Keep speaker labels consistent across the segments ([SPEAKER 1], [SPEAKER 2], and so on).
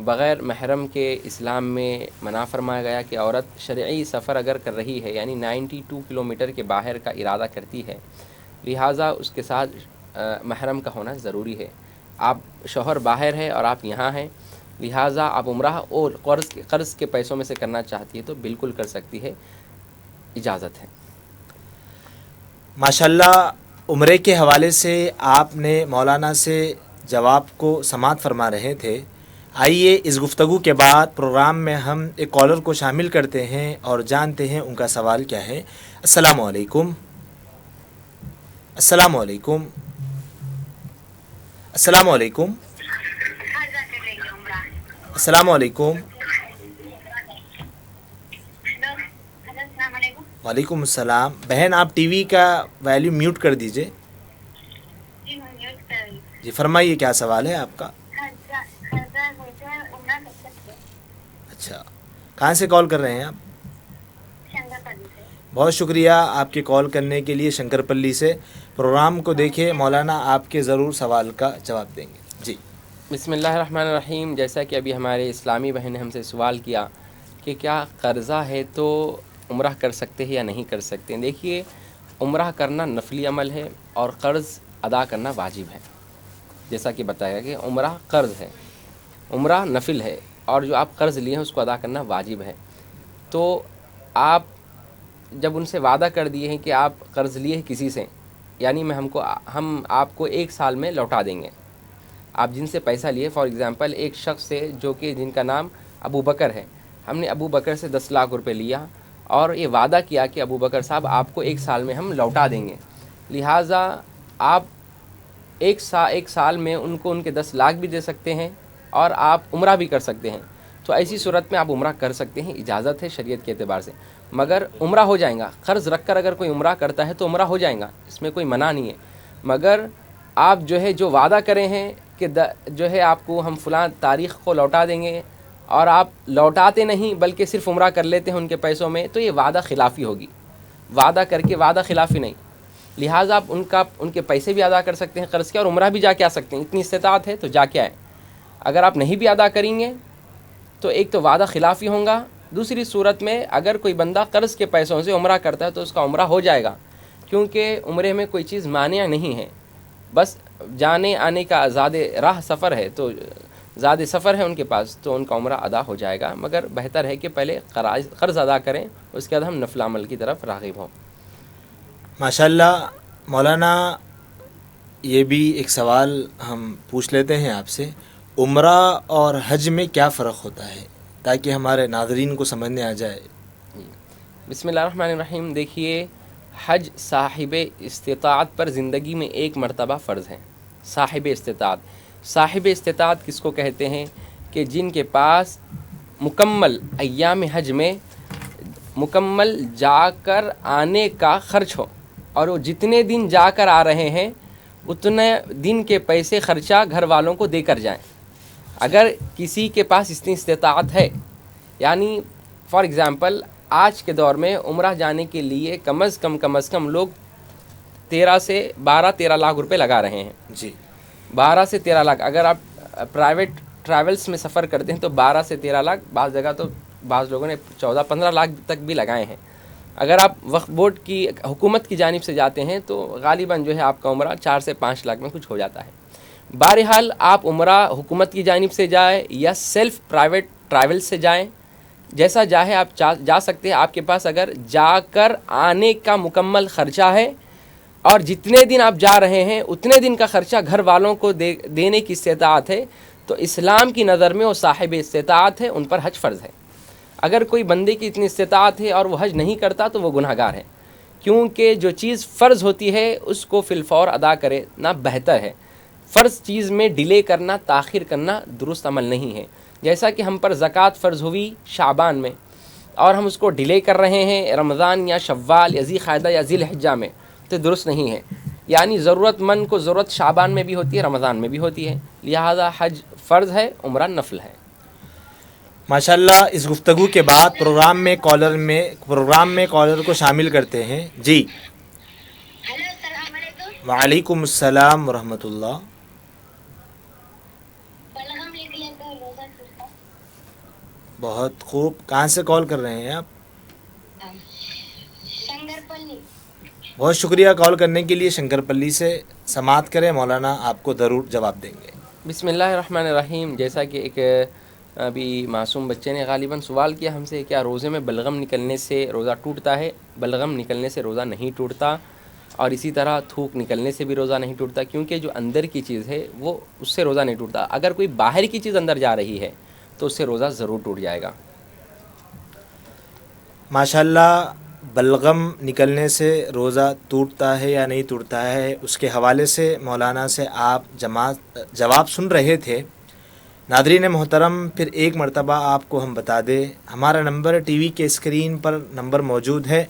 [SPEAKER 1] بغیر محرم کے اسلام میں منع فرمایا گیا کہ عورت شرعی سفر اگر کر رہی ہے یعنی 92 کلومیٹر کے باہر کا ارادہ کرتی ہے، لہٰذا اس کے ساتھ محرم کا ہونا ضروری ہے۔ آپ شوہر باہر ہے اور آپ یہاں ہیں، لہٰذا آپ عمرہ اور قرض کے پیسوں میں سے کرنا چاہتی ہے تو بالکل کر سکتی ہے، اجازت ہے۔
[SPEAKER 2] ماشاءاللہ عمرے کے حوالے سے آپ نے مولانا سے جواب کو سماعت فرما رہے تھے۔ آئیے اس گفتگو کے بعد پروگرام میں ہم ایک کالر کو شامل کرتے ہیں اور جانتے ہیں ان کا سوال کیا ہے۔ السلام علیکم۔ السلام علیکم۔ السلام علیکم۔ السلام علیکم۔ وعلیکم السلام۔ بہن آپ ٹی وی کا ویلیوم میوٹ کر دیجئے۔ جی فرمائیے کیا سوال ہے آپ کا؟ اچھا، کہاں سے کال کر رہے ہیں آپ؟ بہت شکریہ آپ کے کال کرنے کے لیے شنکر پلی سے۔ پروگرام کو دیکھیں، مولانا آپ کے ضرور سوال کا جواب دیں گے۔ جی
[SPEAKER 1] بسم اللہ الرحمن الرحیم۔ جیسا کہ ابھی ہمارے اسلامی بہن نے ہم سے سوال کیا کہ کیا قرضہ ہے تو عمرہ کر سکتے ہیں یا نہیں کر سکتے ہیں۔ دیکھیے، عمرہ کرنا نفلی عمل ہے اور قرض ادا کرنا واجب ہے۔ جیسا کہ بتایا کہ عمرہ قرض ہے، عمرہ نفل ہے، اور جو آپ قرض لیے ہیں اس کو ادا کرنا واجب ہے۔ تو آپ جب ان سے وعدہ کر دیے ہیں کہ آپ قرض لیے ہیں کسی سے، یعنی ہم آپ کو 1 سال میں لوٹا دیں گے۔ آپ جن سے پیسہ لیے، فار ایگزامپل ایک شخص سے جن کا نام ابو بکر ہے، ہم نے ابو بکر سے 10 لاکھ روپے لیا اور یہ وعدہ کیا کہ ابو بکر صاحب آپ کو 1 سال میں ہم لوٹا دیں گے، لہٰذا آپ ایک سال میں ان کو ان کے 10 لاکھ بھی دے سکتے ہیں اور آپ عمرہ بھی کر سکتے ہیں۔ تو ایسی صورت میں آپ عمرہ کر سکتے ہیں، اجازت ہے شریعت کے اعتبار سے، مگر عمرہ ہو جائے گا۔ قرض رکھ کر اگر کوئی عمرہ کرتا ہے تو عمرہ ہو جائے گا، اس میں کوئی منع نہیں ہے، مگر آپ جو وعدہ کرے ہیں کہ آپ کو ہم فلاں تاریخ کو لوٹا دیں گے اور آپ لوٹاتے نہیں بلکہ صرف عمرہ کر لیتے ہیں ان کے پیسوں میں، تو یہ وعدہ خلافی ہوگی، وعدہ کر کے وعدہ خلافی نہیں۔ لہٰذا آپ ان کے پیسے بھی ادا کر سکتے ہیں قرض کے، اور عمرہ بھی جا کے آ سکتے ہیں، اتنی استطاعت ہے تو جا کے آئیں۔ اگر آپ نہیں بھی ادا کریں گے تو ایک تو وعدہ خلافی ہوگا، دوسری صورت میں اگر کوئی بندہ قرض کے پیسوں سے عمرہ کرتا ہے تو اس کا عمرہ ہو جائے گا، کیونکہ عمرے میں کوئی چیز مانع نہیں ہے، بس جانے آنے کا زیادہ راہ سفر ہے، تو زیادہ سفر ہے ان کے پاس تو ان کا عمرہ ادا ہو جائے گا، مگر بہتر ہے کہ پہلے قرض ادا کریں، اس کے بعد ہم نفل عمل کی طرف راغب ہوں۔
[SPEAKER 2] ماشاءاللہ مولانا، یہ بھی ایک سوال ہم پوچھ لیتے ہیں آپ سے، عمرہ اور حج میں کیا فرق ہوتا ہے تاکہ ہمارے ناظرین کو سمجھنے آ جائے؟
[SPEAKER 1] بسم اللہ الرحمن الرحیم۔ دیکھیے، حج صاحب استطاعت پر زندگی میں 1 مرتبہ فرض ہے۔ صاحب استطاعت کس کو کہتے ہیں؟ کہ جن کے پاس مکمل ایام حج میں مکمل جا کر آنے کا خرچ ہو، اور وہ جتنے دن جا کر آ رہے ہیں اتنے دن کے پیسے خرچہ گھر والوں کو دے کر جائیں۔ اگر کسی کے پاس اتنی استطاعت ہے، یعنی فار ایگزامپل آج کے دور میں عمرہ جانے کے لیے کم از کم لوگ 13 لاکھ روپے لگا رہے ہیں۔
[SPEAKER 2] جی
[SPEAKER 1] 12 سے 13 لاکھ، اگر آپ پرائیویٹ ٹریولز میں سفر کرتے ہیں تو 12 سے 13 لاکھ، بعض جگہ تو بعض لوگوں نے 14-15 لاکھ تک بھی لگائے ہیں۔ اگر آپ وقف بورڈ کی حکومت کی جانب سے جاتے ہیں تو غالباً آپ کا عمرہ 4 سے 5 لاکھ میں کچھ ہو جاتا ہے۔ بہرحال آپ عمرہ حکومت کی جانب سے جائیں یا سیلف پرائیویٹ ٹریول سے جائیں، جیسا چاہے آپ جا سکتے ہیں۔ آپ کے پاس اگر جا کر آنے کا مکمل خرچہ ہے اور جتنے دن آپ جا رہے ہیں اتنے دن کا خرچہ گھر والوں کو دینے کی استطاعت ہے تو اسلام کی نظر میں وہ صاحب استطاعت ہے، ان پر حج فرض ہے۔ اگر کوئی بندے کی اتنی استطاعت ہے اور وہ حج نہیں کرتا تو وہ گناہ گار ہے، کیونکہ جو چیز فرض ہوتی ہے اس کو فی الفور ادا کرے نہ بہتر ہے۔ فرض چیز میں ڈیلے کرنا، تاخیر کرنا درست عمل نہیں ہے۔ جیسا کہ ہم پر زکوٰۃ فرض ہوئی شعبان میں اور ہم اس کو ڈیلے کر رہے ہیں رمضان یا شوال یا ذی القعدہ یا ذی الحجہ میں، تو درست نہیں ہے۔ یعنی ضرورت مند کو ضرورت شعبان میں بھی ہوتی ہے، رمضان میں بھی ہوتی ہے، لہذا حج فرض ہے، عمرہ نفل ہے۔
[SPEAKER 2] ماشاءاللہ، اس گفتگو کے بعد پروگرام میں کالر کو شامل کرتے ہیں۔ جی
[SPEAKER 3] ہیلو، السلام علیکم۔
[SPEAKER 2] وعلیکم السلام ورحمۃ اللہ۔
[SPEAKER 3] بلغم لکھ لیں تو روزہ چھوٹتا۔
[SPEAKER 2] بہت خوب. کہاں سے کال کر رہے ہیں آپ؟
[SPEAKER 3] شنکرپلی.
[SPEAKER 2] بہت شکریہ کال کرنے کے لیے. شنکر پلی سے سماعت کریں، مولانا آپ کو ضرور جواب دیں گے.
[SPEAKER 1] بسم اللہ الرحمن الرحیم. جیسا کہ ایک ابھی معصوم بچے نے غالباً سوال کیا ہم سے، کیا روزے میں بلغم نکلنے سے روزہ ٹوٹتا ہے؟ بلغم نکلنے سے روزہ نہیں ٹوٹتا، اور اسی طرح تھوک نکلنے سے بھی روزہ نہیں ٹوٹتا، کیونکہ جو اندر کی چیز ہے وہ اس سے روزہ نہیں ٹوٹتا. اگر کوئی باہر کی چیز اندر جا رہی ہے تو اس سے روزہ ضرور ٹوٹ جائے گا.
[SPEAKER 2] ماشاءاللہ، بلغم نکلنے سے روزہ ٹوٹتا ہے یا نہیں ٹوٹتا ہے، اس کے حوالے سے مولانا سے آپ جواب سن رہے تھے. ناظرین محترم، پھر ایک مرتبہ آپ کو ہم بتا دیں، ہمارا نمبر ٹی وی کے اسکرین پر نمبر موجود ہے.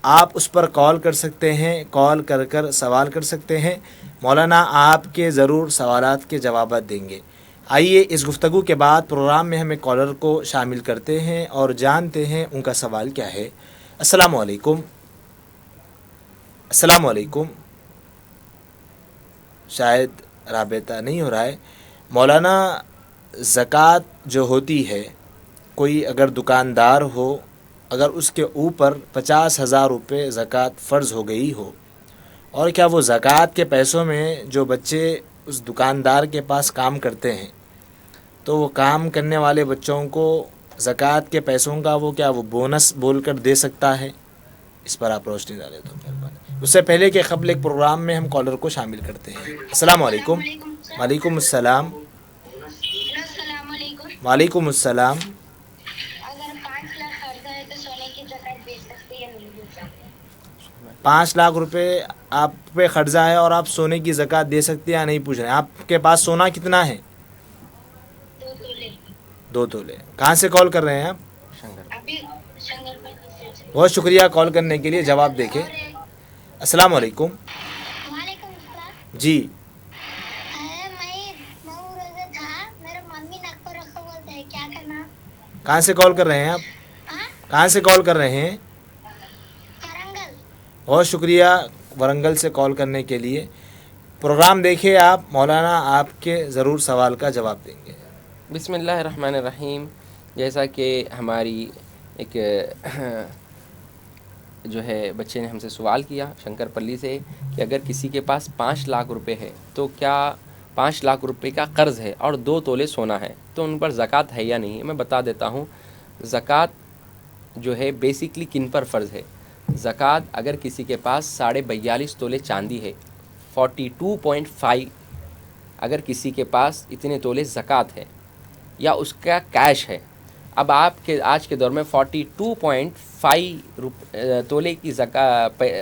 [SPEAKER 2] آپ اس پر کال کر سکتے ہیں، کال کر سوال کر سکتے ہیں. مولانا آپ کے ضرور سوالات کے جوابات دیں گے. آئیے اس گفتگو کے بعد پروگرام میں ہمیں کالر کو شامل کرتے ہیں اور جانتے ہیں ان کا سوال کیا ہے. السلام علیکم. السلام علیکم. شاید رابطہ نہیں ہو رہا ہے. مولانا، زکوٰۃ جو ہوتی ہے، کوئی اگر دکاندار ہو، اگر اس کے اوپر 50,000 روپے زکوٰۃ فرض ہو گئی ہو، اور کیا وہ زکوٰۃ کے پیسوں میں جو بچے اس دکاندار کے پاس کام کرتے ہیں، تو وہ کام کرنے والے بچوں کو زکوٰۃ کے پیسوں کا وہ بونس بول کر دے سکتا ہے؟ اس پر آپ روشنی ڈالیں تو مہربانی. اس سے پہلے کہ قبل ایک پروگرام میں ہم کالر کو شامل کرتے ہیں. السلام علیکم. وعلیکم السلام.
[SPEAKER 3] السلام علیکم.
[SPEAKER 2] وعلیکم السلام.
[SPEAKER 3] اگر 5 لاکھ قرضہ ہے تو سونے کی زکوٰۃ دے سکتے یا نہیں دے سکتے؟
[SPEAKER 2] 5 لاکھ روپے آپ پہ قرضہ ہے اور آپ سونے کی زکوٰۃ دے سکتے ہیں یا نہیں پوچھ رہے ہیں. آپ کے پاس سونا کتنا ہے؟
[SPEAKER 3] 2 تولے.
[SPEAKER 2] 2 تولے. کہاں سے کال کر رہے ہیں آپ؟
[SPEAKER 3] ابھی شنکرپلی سے.
[SPEAKER 2] بہت شکریہ کال کرنے کے لیے. جواب دیکھیں. السلام علیکم.
[SPEAKER 3] وعلیکم السلام.
[SPEAKER 2] جی.
[SPEAKER 3] میں 9 روزہ تھا، میرا ممی نک پر رکھا بولتا ہے، کیا کرنا؟
[SPEAKER 2] کہاں سے کال کر رہے ہیں آپ؟ کہاں سے کال کر رہے ہیں؟
[SPEAKER 3] ورنگل.
[SPEAKER 2] بہت شکریہ ورنگل سے کال کرنے کے لیے. پروگرام دیکھیے آپ، مولانا آپ کے ضرور سوال کا جواب دیں گے.
[SPEAKER 1] بسم اللہ الرحمن الرحیم. جیسا کہ ہماری ایک جو ہے بچے نے ہم سے سوال کیا شنکر پلی سے کہ اگر کسی کے پاس 5 لاکھ روپے ہے تو کیا 5 لاکھ روپے کا قرض ہے اور 2 تولے سونا ہے تو ان پر زکوٰۃ ہے یا نہیں؟ میں بتا دیتا ہوں. زکوٰۃ جو ہے بیسکلی کن پر فرض ہے؟ زکوٰۃ اگر کسی کے پاس 42.5 تولے چاندی ہے، 42.5، اگر کسی کے پاس اتنے تولے زکوٰۃ ہے یا اس کا کیش ہے. اب آپ کے آج کے دور میں 42.5 تولے کی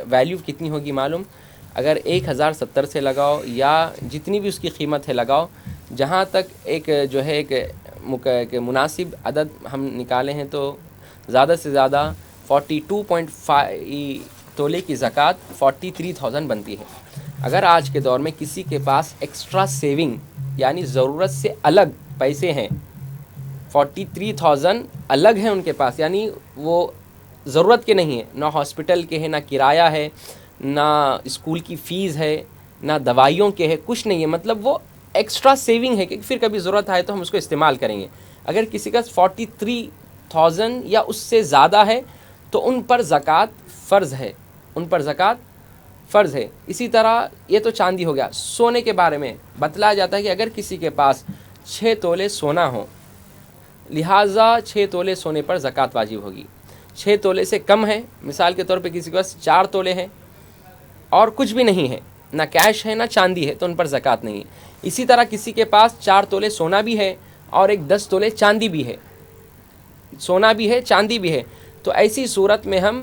[SPEAKER 1] ویلیو کتنی ہوگی معلوم؟ اگر 1070 سے لگاؤ یا جتنی بھی اس کی قیمت ہے لگاؤ، جہاں تک ایک جو ہے ایک مناسب عدد ہم نکالے ہیں تو زیادہ سے زیادہ 42.5 تولے کی زکوٰۃ 43,000 بنتی ہے. اگر آج کے دور میں کسی کے پاس ایکسٹرا سیونگ یعنی ضرورت سے الگ پیسے ہیں، 43,000 الگ ہیں ان کے پاس، یعنی وہ ضرورت کے نہیں ہیں، نہ ہاسپٹل کے ہیں، نہ کرایہ ہے، نہ اسکول کی فیس ہے، نہ دوائیوں کے ہے، کچھ نہیں ہے، مطلب وہ ایکسٹرا سیونگ ہے کہ پھر کبھی ضرورت آئے تو ہم اس کو استعمال کریں گے. اگر کسی کا 43,000 یا اس سے زیادہ ہے تو ان پر زکوٰۃ فرض ہے، ان پر زکوٰۃ فرض ہے. اسی طرح یہ تو چاندی ہو گیا. سونے کے بارے میں بتلایا جاتا ہے کہ اگر کسی کے پاس 6 تولے سونا ہو، لہٰذا 6 تولے سونے پر زکوٰۃ واجب ہوگی. 6 تولے سے کم ہے، مثال کے طور پہ کسی کے پاس 4 تولے ہیں اور کچھ بھی نہیں ہے، نہ کیش ہے نہ چاندی ہے، تو ان پر زکوٰۃ نہیں ہے. اسی طرح کسی کے پاس 4 تولے سونا بھی ہے اور ایک 10 تولے چاندی بھی ہے، سونا بھی ہے چاندی بھی ہے، تو ایسی صورت میں ہم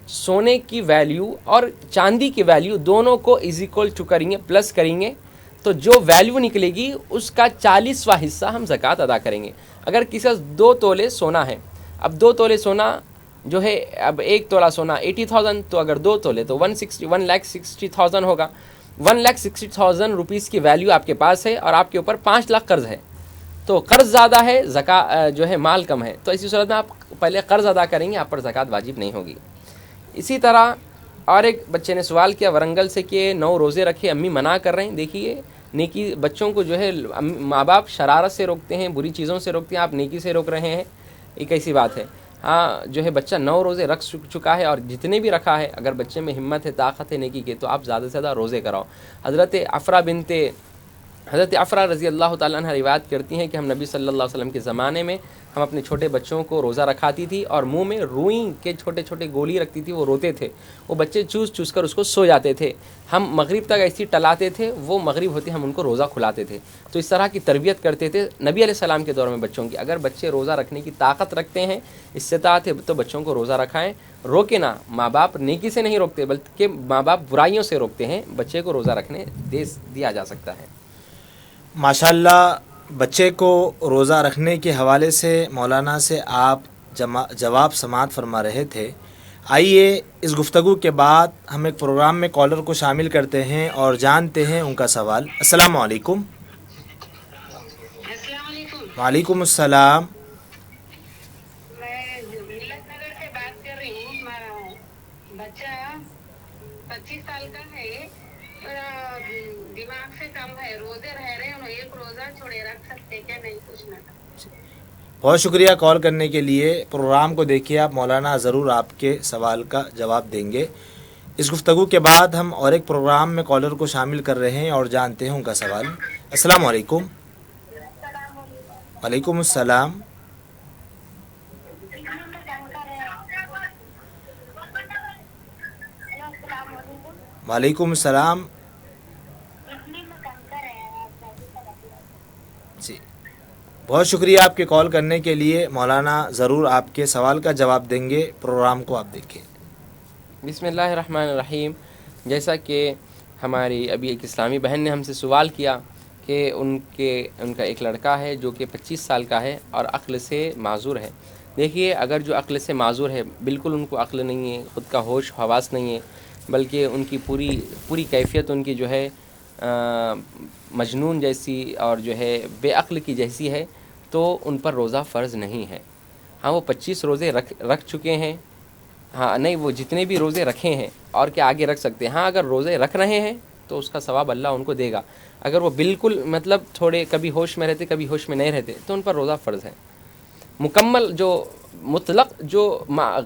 [SPEAKER 1] سونے کی ویلیو اور چاندی کی ویلیو دونوں کو از ایکول ٹو کریں گے، پلس کریں گے، تو جو ویلیو نکلے گی اس کا 40واں حصہ ہم زکوٰۃ ادا کریں گے. اگر کسی کا 2 تولے سونا ہے، اب 2 تولے سونا جو ہے، اب 1 تولہ سونا 80,000، تو اگر 2 تولے تو 1,60,000 ہوگا. 1,60,000 روپیز کی ویلیو آپ کے پاس ہے اور آپ کے اوپر 5 لاکھ قرض ہے، تو قرض زیادہ ہے، جو ہے مال کم ہے، تو ایسی صورت میں آپ پہلے قرض ادا کریں گے، آپ پر زکوٰۃ واجب نہیں ہوگی. اسی طرح اور ایک بچے نے سوال کیا ورنگل سے کہ 9 روزے رکھے، امی منع کر رہے ہیں. دیکھیے نیکی بچوں کو جو ہے ماں باپ شرارت سے روکتے ہیں، بری چیزوں سے روکتے ہیں، آپ نیکی سے روک رہے ہیں. ایک ایسی بات ہے. ہاں جو ہے بچہ 9 روزے رکھ چکا ہے اور جتنے بھی رکھا ہے اگر بچے میں ہمت ہے طاقت ہے نیکی کے تو آپ زیادہ سے زیادہ روزے کراؤ. حضرت عفرہ رضی اللہ تعالیٰ عنہ روایت کرتی ہیں کہ ہم نبی صلی اللہ علیہ وسلم کے زمانے میں ہم اپنے چھوٹے بچوں کو روزہ رکھاتی تھی اور منہ میں روئی کے چھوٹے چھوٹے گولی رکھتی تھی, وہ روتے تھے, وہ بچے چوس چوس کر اس کو سو جاتے تھے. ہم مغرب تک ایسی ٹلاتے تھے, وہ مغرب ہوتے ہم ان کو روزہ کھلاتے تھے. تو اس طرح کی تربیت کرتے تھے نبی علیہ السلام کے دور میں بچوں کی. اگر بچے روزہ رکھنے کی طاقت رکھتے ہیں, استطاعت ہے, تو بچوں کو روزہ رکھائیں. روکے نہ, ماں باپ نیکی سے نہیں روکتے بلکہ ماں باپ برائیوں سے روکتے ہیں. بچے کو روزہ رکھنے دیا جا سکتا ہے.
[SPEAKER 2] ماشاءاللہ بچے کو روزہ رکھنے کے حوالے سے مولانا سے آپ جواب سماعت فرما رہے تھے. آئیے اس گفتگو کے بعد ہم ایک پروگرام میں کالر کو شامل کرتے ہیں اور جانتے ہیں ان کا سوال. السلام علیکم.
[SPEAKER 3] السلام علیکم.
[SPEAKER 2] وعلیکم السلام.
[SPEAKER 3] میں ملت نگر سے بات کر رہی ہوں. ہمارا بچہ 25 سال کا ہے, دماغ سے کم ہے, روزے رہ رہے ہیں, ایک روزہ چھوڑے رکھ سکتے کیا, نہیں پوچھنا تھا.
[SPEAKER 2] بہت شکریہ کال کرنے کے لیے. پروگرام کو دیکھیے آپ, مولانا ضرور آپ کے سوال کا جواب دیں گے. اس گفتگو کے بعد ہم اور ایک پروگرام میں کالر کو شامل کر رہے ہیں اور جانتے ہیں ان کا سوال. السلام علیکم. وعلیکم السلام. وعلیکم السلام. جی بہت شکریہ آپ کے کال کرنے کے لیے. مولانا ضرور آپ کے سوال کا جواب دیں گے. پروگرام کو آپ دیکھیں.
[SPEAKER 1] بسم اللہ الرحمن الرحیم. جیسا کہ ہماری ابھی ایک اسلامی بہن نے ہم سے سوال کیا کہ ان کا ایک لڑکا ہے جو کہ 25 سال کا ہے اور عقل سے معذور ہے. دیکھیے اگر جو عقل سے معذور ہے, بالکل ان کو عقل نہیں ہے, خود کا ہوش حواس نہیں ہے, بلکہ ان کی پوری کیفیت ان کی جو ہے مجنون جیسی اور جو ہے بے عقل کی جیسی ہے, تو ان پر روزہ فرض نہیں ہے. ہاں وہ 25 روزے رکھ چکے ہیں, ہاں نہیں وہ جتنے بھی روزے رکھے ہیں اور کیا آگے رکھ سکتے ہیں. ہاں اگر روزے رکھ رہے ہیں تو اس کا ثواب اللہ ان کو دے گا. اگر وہ بالکل مطلب تھوڑے کبھی ہوش میں رہتے کبھی ہوش میں نہیں رہتے تو ان پر روزہ فرض ہے. مکمل جو مطلق جو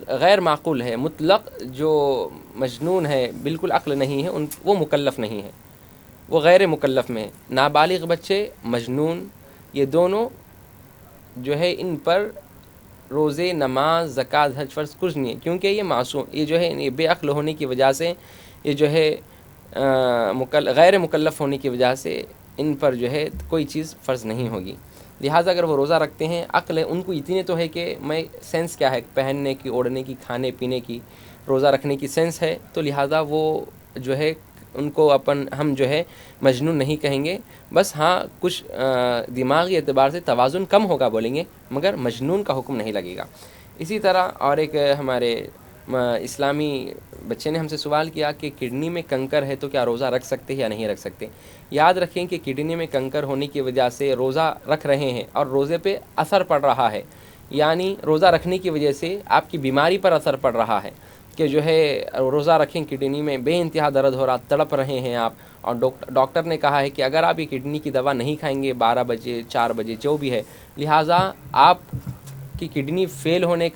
[SPEAKER 1] غیر معقول ہے, مطلق جو مجنون ہے, بالکل عقل نہیں ہے, وہ مکلف نہیں ہے, وہ غیر مکلف میں. نابالغ بچے, مجنون, یہ دونوں جو ہے ان پر روزے, نماز, زکوٰۃ, حج فرض کچھ نہیں ہے, کیونکہ یہ معصوم, یہ جو ہے یہ بے عقل ہونے کی وجہ سے, یہ جو ہے غیر مکلف ہونے کی وجہ سے ان پر جو ہے کوئی چیز فرض نہیں ہوگی. لہٰذا اگر وہ روزہ رکھتے ہیں, عقل ہے ان کو اتنے تو ہے کہ میں سینس کیا ہے, پہننے کی, اوڑھنے کی, کھانے پینے کی, روزہ رکھنے کی سینس ہے, تو لہٰذا وہ جو ہے ان کو ہم جو ہے مجنون نہیں کہیں گے. بس ہاں کچھ دماغی اعتبار سے توازن کم ہوگا بولیں گے, مگر مجنون کا حکم نہیں لگے گا. اسی طرح اور ایک ہمارے اسلامی بچے نے ہم سے سوال کیا کہ کڈنی میں کنکر ہے تو کیا روزہ رکھ سکتے ہیں یا نہیں رکھ سکتے. یاد رکھیں کہ کڈنی میں کنکر ہونے کی وجہ سے روزہ رکھ رہے ہیں اور روزے پہ اثر پڑ رہا ہے, یعنی روزہ رکھنے کی وجہ سے آپ کی بیماری پر اثر پڑ رہا ہے کہ جو ہے روزہ رکھیں, کڈنی میں بے انتہا درد ہو رہا, تڑپ رہے ہیں آپ, اور ڈاکٹر نے کہا ہے کہ اگر آپ یہ کڈنی کی دوا نہیں کھائیں گے 12 بجے 4 بجے جو بھی ہے, لہٰذا آپ کی کڈنی فیل ہونے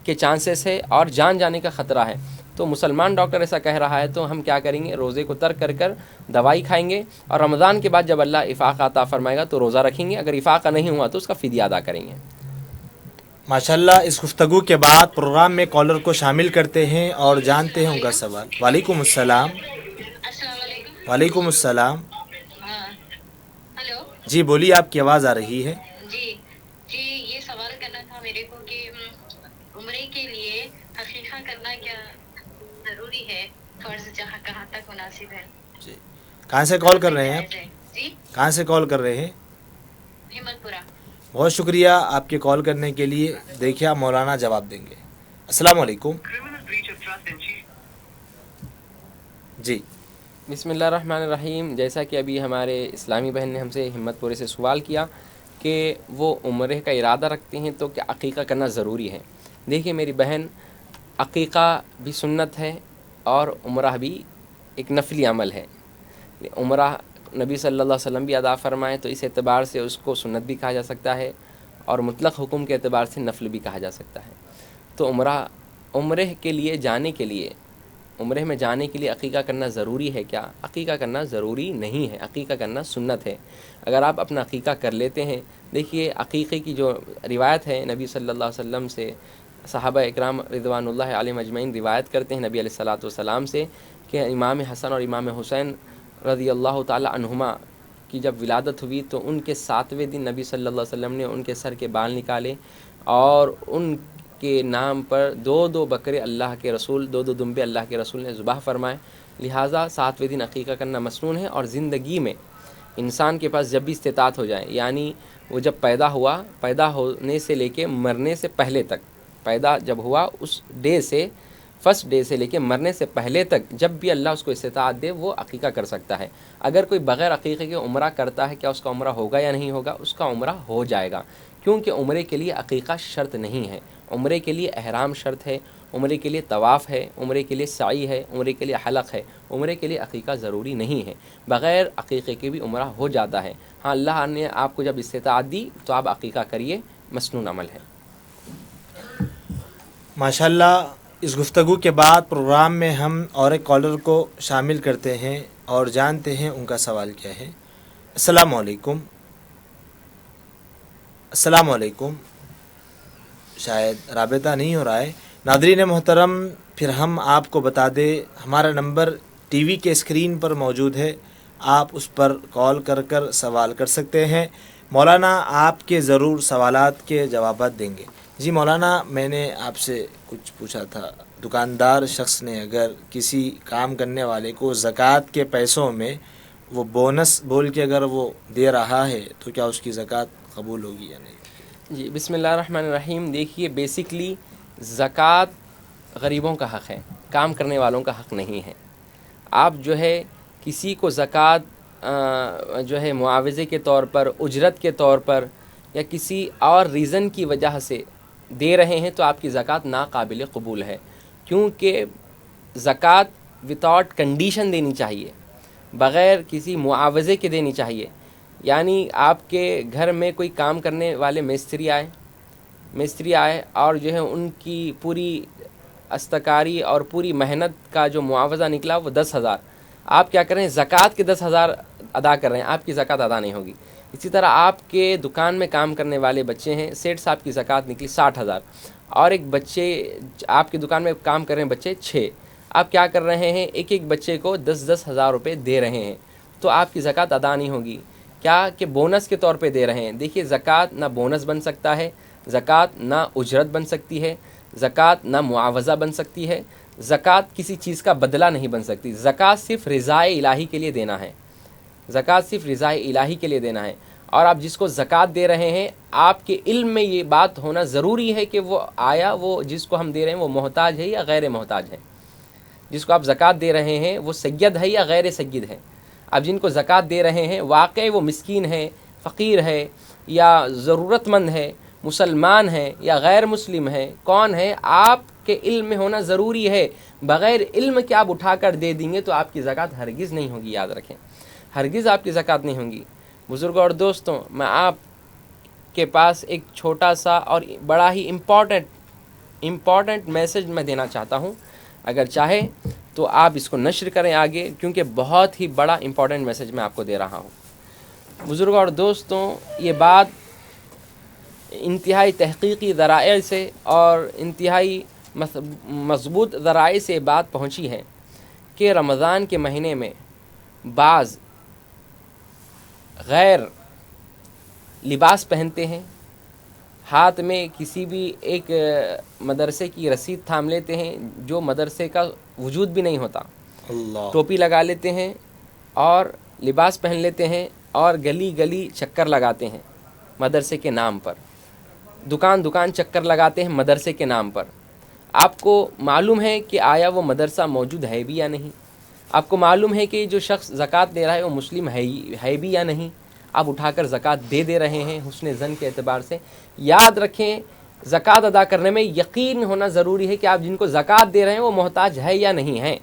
[SPEAKER 1] کے چانسز ہے اور جان جانے کا خطرہ ہے. تو مسلمان ڈاکٹر ایسا کہہ رہا ہے تو ہم کیا کریں گے, روزے کو ترک کر دوائی کھائیں گے, اور رمضان کے بعد جب اللہ افاقہ عطا فرمائے گا تو روزہ رکھیں گے. اگر افاقہ نہیں ہوا تو اس کا فدیہ ادا کریں گے.
[SPEAKER 2] ماشاءاللہ اس گفتگو کے بعد پروگرام میں کالر کو شامل کرتے ہیں اور جانتے ہیں ان کا سوال. وعلیکم السلام.
[SPEAKER 3] السلام علیکم.
[SPEAKER 2] وعلیکم السلام.
[SPEAKER 3] ہاں ہلو.
[SPEAKER 2] جی بولیے, آپ کی آواز آ رہی ہے.
[SPEAKER 3] جی یہ سوال کرنا تھا میرے کو کہ عمرے کے لیے عقیقہ کرنا کیا ضروری ہے, فرض کہاں تک مناسب ہے.
[SPEAKER 2] جی کہاں سے کال کر رہے ہیں آپ؟
[SPEAKER 3] جی
[SPEAKER 2] کہاں سے کال کر رہے ہیں؟
[SPEAKER 3] ہمت پورہ.
[SPEAKER 2] بہت شکریہ آپ کے کال کرنے کے لیے. دیکھیے آپ مولانا جواب دیں گے. السلام علیکم. جی
[SPEAKER 1] بسم اللہ الرحمن الرحیم. جیسا کہ ابھی ہمارے اسلامی بہن نے ہم سے ہمت پورے سے سوال کیا کہ وہ عمرے کا ارادہ رکھتے ہیں تو کیا عقیقہ کرنا ضروری ہے. دیکھیے میری بہن, عقیقہ بھی سنت ہے اور عمرہ بھی ایک نفلی عمل ہے. عمرہ نبی صلی اللہ علیہ وسلم بھی ادا فرمائے تو اس اعتبار سے اس کو سنت بھی کہا جا سکتا ہے, اور مطلق حکم کے اعتبار سے نفل بھی کہا جا سکتا ہے۔ تو عمرہ کے لیے جانے کے لیے، عمرہ میں جانے کے لیے عقیقہ کرنا ضروری ہے کیا؟ عقیقہ کرنا ضروری نہیں ہے، عقیقہ کرنا سنت ہے۔ اگر آپ اپنا عقیقہ کر لیتے ہیں، دیکھیے عقیقے کی جو روایت ہے نبی صلی اللہ علیہ وسلم سے، صحابہ اکرام رضوان اللہ علیہم اجمعین روایت کرتے ہیں نبی علیہ الصلاۃ والسلام سے کہ امام حسن اور امام حسین رضی اللہ تعالی عنہما کی جب ولادت ہوئی تو ان کے 7ویں دن نبی صلی اللہ علیہ وسلم نے ان کے سر کے بال نکالے اور ان کے نام پر 2 بکرے اللہ کے رسول، 2 دمبے اللہ کے رسول نے ذبح فرمائے۔ لہٰذا 7ویں دن عقیقہ کرنا مسنون ہے، اور زندگی میں انسان کے پاس جب بھی استطاعت ہو جائے، یعنی وہ جب پیدا ہوا، پیدا ہونے سے لے کے مرنے سے پہلے تک، پیدا جب ہوا اس ڈے سے، فرسٹ ڈے سے لے کے مرنے سے پہلے تک جب بھی اللہ اس کو استطاعت دے وہ عقیقہ کر سکتا ہے۔ اگر کوئی بغیر عقیقے کے عمرہ کرتا ہے، کیا اس کا عمرہ ہوگا یا نہیں ہوگا؟ اس کا عمرہ ہو جائے گا، کیونکہ عمرے کے لیے عقیقہ شرط نہیں ہے۔ عمرے کے لیے احرام شرط ہے، عمرے کے لیے طواف ہے، عمرے کے لیے سعی ہے، عمرے کے لیے حلق ہے، عمرے کے لیے عقیقہ ضروری نہیں ہے۔ بغیر عقیقے کے بھی عمرہ ہو جاتا ہے۔ ہاں، اللہ نے آپ کو جب استطاعت دی تو آپ عقیقہ کریے، مسنون عمل ہے۔
[SPEAKER 2] ماشاءاللہ، اس گفتگو کے بعد پروگرام میں ہم اور ایک کالر کو شامل کرتے ہیں اور جانتے ہیں ان کا سوال کیا ہے۔ السلام علیکم۔ السلام علیکم۔ شاید رابطہ نہیں ہو رہا ہے۔ ناظرین محترم، پھر ہم آپ کو بتا دیں، ہمارا نمبر ٹی وی کے اسکرین پر موجود ہے، آپ اس پر کال کر سوال کر سکتے ہیں۔ مولانا آپ کے ضرور سوالات کے جوابات دیں گے۔ جی مولانا، میں نے آپ سے کچھ پوچھا تھا، دکاندار شخص نے اگر کسی کام کرنے والے کو زکوٰۃ کے پیسوں میں وہ بونس بول کے اگر وہ دے رہا ہے تو کیا اس کی زکوٰۃ قبول ہوگی یا نہیں؟
[SPEAKER 1] جی بسم اللہ الرحمن الرحیم۔ دیکھیے بیسکلی زکوٰۃ غریبوں کا حق ہے، کام کرنے والوں کا حق نہیں ہے۔ آپ جو ہے کسی کو زکوٰۃ جو ہے معاوضے کے طور پر، اجرت کے طور پر یا کسی اور ریزن کی وجہ سے دے رہے ہیں تو آپ کی زکوٰۃ ناقابل قبول ہے، کیونکہ زکوٰۃ وداؤٹ کنڈیشن دینی چاہیے، بغیر کسی معاوضے کے دینی چاہیے۔ یعنی آپ کے گھر میں کوئی کام کرنے والے مستری آئے اور جو ہے ان کی پوری استکاری اور پوری محنت کا جو معاوضہ نکلا وہ 10,000، آپ کیا کر رہے ہیں؟ زکوٰۃ کے 10,000 ادا کر رہے ہیں، آپ کی زکوٰۃ ادا نہیں ہوگی۔ اسی طرح آپ کے دکان میں کام کرنے والے بچے ہیں، سیٹھ صاحب کی زکوٰۃ نکلی 60,000، اور ایک بچے آپ کی دکان میں کام کر رہے ہیں بچے 6، آپ کیا کر رہے ہیں؟ ایک بچے کو 10,000 روپے دے رہے ہیں، تو آپ کی زکوٰۃ ادا نہیں ہوگی۔ کیا کہ بونس کے طور پہ دے رہے ہیں۔ دیکھیے زکوٰۃ نہ بونس بن سکتا ہے، زکوٰۃ نہ اجرت بن سکتی ہے، زکوٰۃ نہ معاوضہ بن سکتی ہے، زکوٰۃ کسی چیز کا بدلہ نہیں بن سکتی۔ زکوٰۃ صرف رضائے الہی کے لیے دینا ہے، زکوٰۃ صرف رضائے الہی کے لیے دینا ہے۔ اور آپ جس کو زکوٰۃ دے رہے ہیں، آپ کے علم میں یہ بات ہونا ضروری ہے کہ وہ جس کو ہم دے رہے ہیں وہ محتاج ہے یا غیر محتاج ہے۔ جس کو آپ زکوٰۃ دے رہے ہیں وہ سید ہے یا غیر سید ہے۔ اب جن کو زکوٰۃ دے رہے ہیں واقعی وہ مسکین ہے، فقیر ہے یا ضرورت مند ہے، مسلمان ہے یا غیر مسلم ہے، کون ہے، آپ کے علم میں ہونا ضروری ہے۔ بغیر علم کے آپ اٹھا کر دے دیں گے تو آپ کی زکوٰۃ ہرگز نہیں ہوگی، یاد رکھیں، ہرگز آپ کی زکوٰۃ نہیں ہوگی۔ بزرگوں اور دوستوں، میں آپ کے پاس ایک چھوٹا سا اور بڑا ہی امپورٹنٹ میسج میں دینا چاہتا ہوں، اگر چاہے تو آپ اس کو نشر کریں آگے، کیونکہ بہت ہی بڑا امپورٹنٹ میسج میں آپ کو دے رہا ہوں۔ بزرگوں اور دوستوں، یہ بات انتہائی تحقیقی ذرائع سے اور انتہائی مضبوط ذرائع سے بات پہنچی ہے کہ رمضان کے مہینے میں بعض غیر لباس پہنتے ہیں، ہاتھ میں کسی بھی ایک مدرسے کی رسید تھام لیتے ہیں جو مدرسے کا وجود بھی نہیں ہوتا،
[SPEAKER 2] اللہ،
[SPEAKER 1] ٹوپی لگا لیتے ہیں اور لباس پہن لیتے ہیں اور گلی گلی چکر لگاتے ہیں مدرسے کے نام پر، دکان چکر لگاتے ہیں مدرسے کے نام پر۔ آپ کو معلوم ہے کہ آیا وہ مدرسہ موجود ہے بھی یا نہیں؟ آپ کو معلوم ہے کہ جو شخص زکوٰۃ دے رہا ہے وہ مسلم ہے بھی یا نہیں؟ آپ اٹھا کر زکوٰۃ دے رہے ہیں حسن ظن کے اعتبار سے۔ یاد رکھیں، زکوٰۃ ادا کرنے میں یقین ہونا ضروری ہے کہ آپ جن کو زکوٰۃ دے رہے ہیں وہ محتاج ہے یا نہیں ہے۔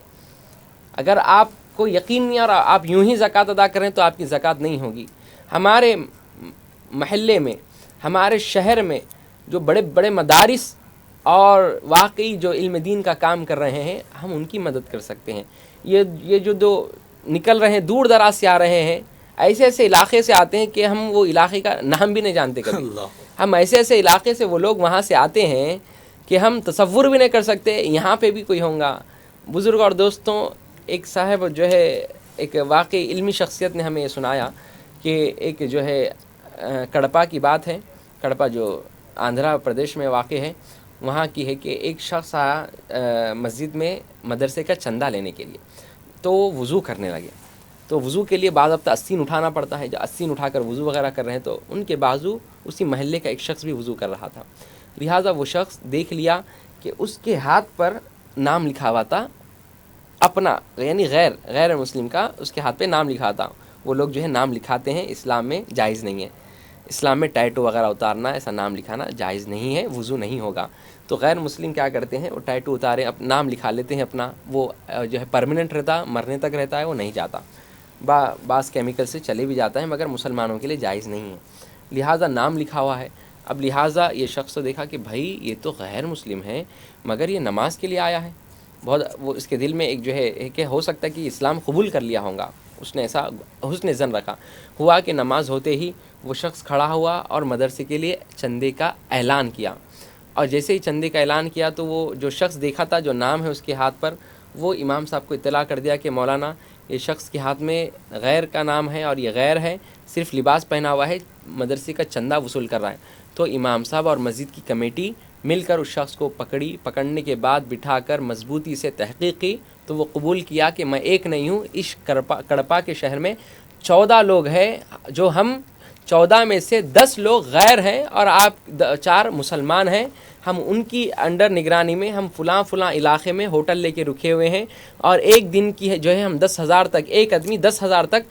[SPEAKER 1] اگر آپ کو یقین نہیں اور آپ یوں ہی زکوٰۃ ادا کریں تو آپ کی زکوٰۃ نہیں ہوگی۔ ہمارے محلے میں، ہمارے شہر میں جو بڑے بڑے مدارس اور واقعی جو علم دین کا کام کر رہے ہیں، ہم ان کی مدد کر سکتے ہیں۔ یہ جو دو نکل رہے ہیں، دور دراز سے آ رہے ہیں، ایسے ایسے علاقے سے آتے ہیں کہ ہم وہ علاقے کا نام بھی نہیں جانتے کبھی۔
[SPEAKER 2] اللہ،
[SPEAKER 1] ہم ایسے ایسے علاقے سے وہ لوگ وہاں سے آتے ہیں کہ ہم تصور بھی نہیں کر سکتے یہاں پہ بھی کوئی ہوگا۔ بزرگ اور دوستوں، ایک صاحب جو ہے، ایک واقعی علمی شخصیت نے ہمیں یہ سنایا کہ ایک جو ہے کڑپا کی بات ہے، کڑپا جو آندھرا پردیش میں واقع ہے، وہاں کی ہے کہ ایک شخص آیا مسجد میں مدرسے کا چندہ لینے کے لیے، تو وہ وضو کرنے لگے۔ تو وضو کے لیے بعض وقت اسین اٹھانا پڑتا ہے، جو اسین اٹھا کر وضو وغیرہ کر رہے ہیں تو ان کے بازو اسی محلے کا ایک شخص بھی وضو کر رہا تھا، لہٰذا وہ شخص دیکھ لیا کہ اس کے ہاتھ پر نام لکھا ہوا تھا اپنا، یعنی غیر مسلم کا اس کے ہاتھ پہ نام لکھا تھا۔ وہ لوگ جو ہے نام لکھاتے ہیں، اسلام میں جائز نہیں ہے، اسلام میں ٹیٹو وغیرہ اتارنا، ایسا نام لکھانا جائز نہیں ہے، وضو نہیں ہوگا۔ تو غیر مسلم کیا کرتے ہیں، وہ ٹیٹو اتارے نام لکھا لیتے ہیں اپنا، وہ جو ہے پرماننٹ رہتا، مرنے تک رہتا ہے، وہ نہیں جاتا، بعض کیمیکل سے چلے بھی جاتا ہے، مگر مسلمانوں کے لیے جائز نہیں ہے، لہٰذا نام لکھا ہوا ہے۔ اب لہٰذا یہ شخص تو دیکھا کہ بھائی یہ تو غیر مسلم ہے، مگر یہ نماز کے لیے آیا ہے، بہت وہ اس کے دل میں ایک جو ہے کہ ہو سکتا ہے کہ اسلام قبول کر لیا ہوگا، اس نے ایسا حسن ظن رکھا۔ ہوا کہ نماز ہوتے ہی وہ شخص کھڑا ہوا اور مدرسے کے لیے چندے کا اعلان کیا، اور جیسے ہی چندے کا اعلان کیا تو وہ جو شخص دیکھا تھا جو نام ہے اس کے ہاتھ پر، وہ امام صاحب کو اطلاع کر دیا کہ مولانا یہ شخص کے ہاتھ میں غیر کا نام ہے اور یہ غیر ہے، صرف لباس پہنا ہوا ہے، مدرسے کا چندہ وصول کر رہا ہے۔ تو امام صاحب اور مسجد کی کمیٹی مل کر اس شخص کو پکڑنے کے بعد بٹھا کر مضبوطی سے تحقیق کی، تو وہ قبول کیا کہ میں ایک نہیں ہوں، اس کڑپا کے شہر میں 14 لوگ ہیں، جو ہم 14 میں سے 10 لوگ غیر ہیں اور آپ 4 مسلمان ہیں، ہم ان کی انڈر نگرانی میں ہم فلاں علاقے میں ہوٹل لے کے رکے ہوئے ہیں، اور ایک دن کی ہے جو ہے ہم 10,000 تک، ایک آدمی 10,000 تک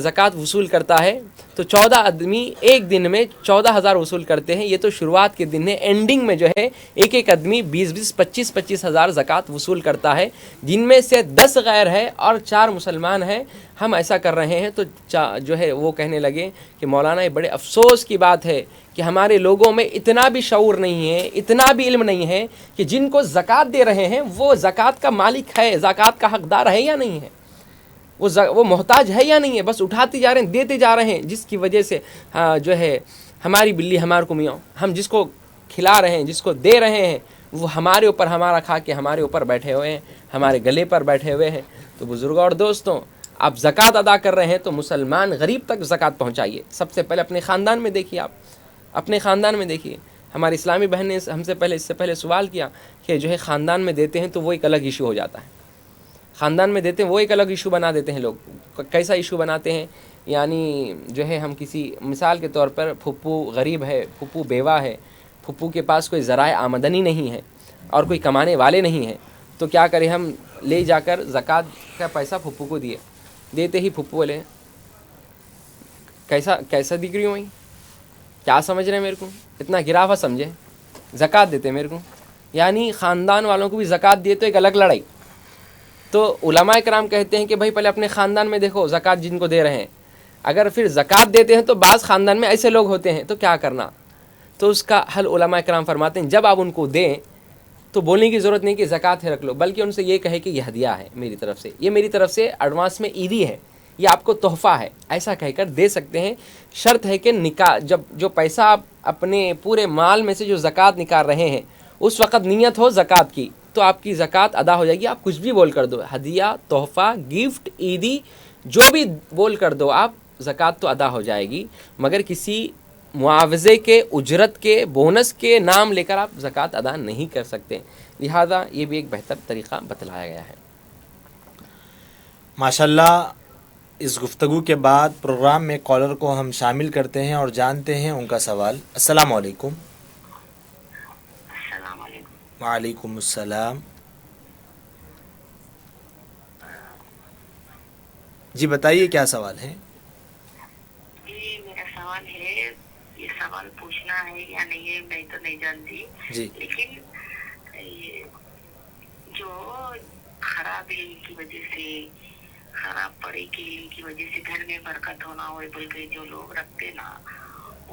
[SPEAKER 1] زکوٰۃ وصول کرتا ہے، تو 14 آدمی ایک دن میں 14,000 وصول کرتے ہیں۔ یہ تو شروعات کے دن ہے، اینڈنگ میں جو ہے ایک ایک آدمی 25 ہزار زکوٰۃ وصول کرتا ہے، جن میں سے 10 غیر ہے اور 4 مسلمان ہیں، ہم ایسا کر رہے ہیں۔ تو جو ہے وہ کہنے لگے کہ مولانا یہ بڑے افسوس کی بات ہے کہ ہمارے لوگوں میں اتنا بھی شعور نہیں ہے، اتنا بھی علم نہیں ہے کہ جن کو زکوٰۃ دے رہے ہیں وہ زکوٰۃ کا مالک ہے، زکوٰۃ کا حقدار ہے یا نہیں ہے، وہ محتاج ہے یا نہیں ہے، بس اٹھاتے جا رہے ہیں، دیتے جا رہے ہیں، جس کی وجہ سے جو ہے ہماری بلی ہمارے کو میاں، ہم جس کو کھلا رہے ہیں، جس کو دے رہے ہیں، وہ ہمارے اوپر ہمارا کھا کے ہمارے اوپر بیٹھے ہوئے ہیں، ہمارے گلے پر بیٹھے ہوئے ہیں۔ تو بزرگوں اور دوستوں، آپ زکوٰۃ ادا کر رہے ہیں تو مسلمان غریب تک زکوٰۃ پہنچائیے۔ سب سے پہلے اپنے خاندان میں دیکھیے، آپ اپنے خاندان میں دیکھیے۔ ہماری اسلامی بہن نے ہم سے اس سے پہلے سوال کیا کہ جو ہے خاندان میں دیتے ہیں تو وہ ایک الگ ایشو ہو جاتا ہے، خاندان میں دیتے ہیں وہ ایک الگ ایشو بنا دیتے ہیں لوگ۔ کیسا ایشو بناتے ہیں؟ یعنی جو ہے ہم کسی مثال کے طور پر پھپھو غریب ہے، پھپھو بیوہ ہے، پھپھو کے پاس کوئی ذرائع آمدنی نہیں ہے اور کوئی کمانے والے نہیں ہیں، تو کیا کریں، ہم لے جا کر زکوٰۃ کا پیسہ پھپھو کو دیتے ہی پھپھو بولے کیسا دکھ رہی ہوں میں، کیا سمجھ رہے ہیں میرے کو، اتنا گرا ہوا سمجھے، زکوٰۃ دیتے میرے کو، یعنی خاندان والوں کو بھی زکوٰۃ دیے تو ایک الگ لڑائی۔ تو علماء کرام کہتے ہیں کہ بھائی پہلے اپنے خاندان میں دیکھو زکوٰۃ جن کو دے رہے ہیں، اگر پھر زکوٰۃ دیتے ہیں تو بعض خاندان میں ایسے لوگ ہوتے ہیں تو کیا کرنا؟ تو اس کا حل علماء کرام فرماتے ہیں جب آپ ان کو دیں تو بولنے کی ضرورت نہیں کہ زکوٰۃ ہے رکھ لو، بلکہ ان سے یہ کہے کہ یہ ہدیہ ہے میری طرف سے، یہ میری طرف سے ایڈوانس میں عیدی ہے، یہ آپ کو تحفہ ہے، ایسا کہہ کر دے سکتے ہیں۔ شرط ہے کہ نکاح جب جو پیسہ آپ اپنے پورے مال میں سے جو زکوٰۃ نکال رہے ہیں اس وقت نیت ہو زکوٰۃ کی تو آپ کی زکوٰۃ ادا ہو جائے گی۔ آپ کچھ بھی بول کر دو، ہدیہ، تحفہ، گفٹ، عیدی، جو بھی بول کر دو آپ، زکوٰۃ تو ادا ہو جائے گی، مگر کسی معاوضے کے، اجرت کے، بونس کے نام لے کر آپ زکوٰۃ ادا نہیں کر سکتے، لہذا یہ بھی ایک بہتر طریقہ بتلایا گیا ہے۔
[SPEAKER 2] ماشاءاللہ، اس گفتگو کے بعد پروگرام میں کالر کو ہم شامل کرتے ہیں اور جانتے ہیں ان کا سوال۔ السلام علیکم۔
[SPEAKER 3] السلام علیکم۔
[SPEAKER 2] وعلیکم السلام۔ جی بتائیے کیا سوال ہے؟
[SPEAKER 3] جی میرا سوال ہے، یہ سوال پوچھنا ہے یا نہیں ہے میں تو نہیں جانتی،
[SPEAKER 2] جی
[SPEAKER 3] لیکن یہ جو خراب علم کی وجہ سے، خراب پڑھائی کے علم کی وجہ سے گھر میں برکت ہونا ہوئے بول کے جو لوگ رکھتے نا،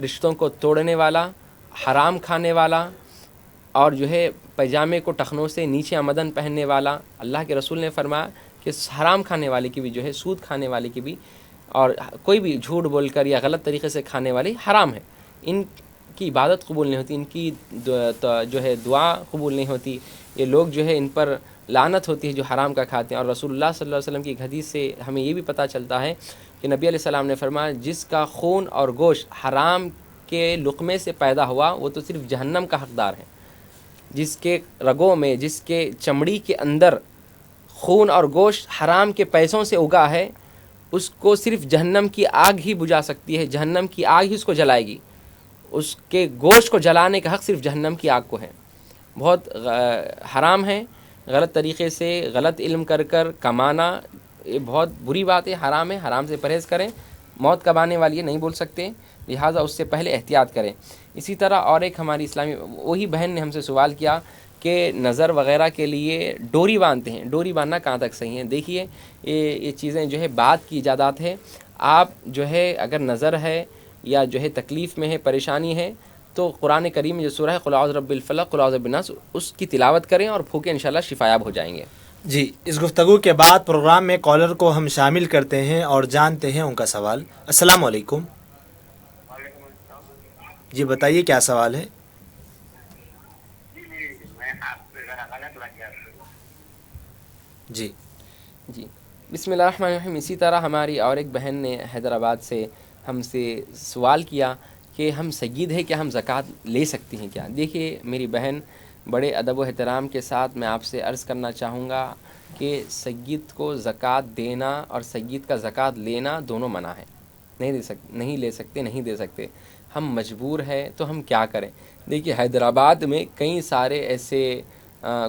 [SPEAKER 1] رشتوں کو توڑنے والا، حرام کھانے والا، اور جو ہے پائجامے کو ٹخنوں سے نیچے آمدن پہننے والا، اللہ کے رسول نے فرمایا کہ حرام کھانے والے کی بھی جو ہے، سود کھانے والے کی بھی، اور کوئی بھی جھوٹ بول کر یا غلط طریقے سے کھانے والے حرام ہے، ان کی عبادت قبول نہیں ہوتی، ان کی جو ہے دعا قبول نہیں ہوتی، یہ لوگ جو ہے ان پر لعنت ہوتی ہے جو حرام کا کھاتے ہیں۔ اور رسول اللہ صلی اللہ علیہ وسلم کی ایک حدیث سے ہمیں یہ بھی پتہ چلتا ہے کہ نبی علیہ السلام نے فرمایا جس کا خون اور گوشت حرام کے لقمے سے پیدا ہوا وہ تو صرف جہنم کا حقدار ہے۔ جس کے رگوں میں، جس کے چمڑی کے اندر خون اور گوشت حرام کے پیسوں سے اگا ہے، اس کو صرف جہنم کی آگ ہی بجھا سکتی ہے، جہنم کی آگ ہی اس کو جلائے گی، اس کے گوشت کو جلانے کا حق صرف جہنم کی آگ کو ہے۔ بہت حرام ہے، غلط طریقے سے غلط علم کر کر کمانا، یہ بہت بری بات ہے، حرام ہے، حرام سے پرہیز کریں، موت کب آنے والی ہے نہیں بول سکتے، لہٰذا اس سے پہلے احتیاط کریں۔ اسی طرح اور ایک ہماری اسلامی وہی بہن نے ہم سے سوال کیا کہ نظر وغیرہ کے لیے ڈوری باندھتے ہیں، ڈوری باندھنا کہاں تک صحیح ہے؟ دیکھیے یہ چیزیں جو ہے بعد کی ایجادات ہے، آپ جو ہے اگر نظر ہے یا جو ہے تکلیف میں ہے، پریشانی ہے، تو قرآن کریم میں جو سورہ ہے قل اعوذ برب الفلق قل اعوذ بالناس، اس کی تلاوت کریں اور پھونکیں، انشاءاللہ شفایاب ہو جائیں گے۔
[SPEAKER 2] جی، اس گفتگو کے بعد پروگرام میں کالر کو ہم شامل کرتے ہیں اور جانتے ہیں ان کا سوال۔ السلام علیکم۔ جی بتائیے کیا سوال ہے؟ جی
[SPEAKER 1] جی بسم اللہ الرحمن الرحیم۔ اسی طرح ہماری اور ایک بہن نے حیدرآباد سے ہم سے سوال کیا کہ ہم سید ہیں کیا، ہم زکوٰۃ لے سکتی ہیں کیا؟ دیکھیے میری بہن، بڑے ادب و احترام کے ساتھ میں آپ سے عرض کرنا چاہوں گا کہ سید کو زکوٰۃ دینا اور سید کا زکوٰۃ لینا دونوں منع ہے، نہیں دے سکتے، ہم مجبور ہے تو ہم کیا کریں؟ دیکھیے حیدرآباد میں کئی سارے ایسے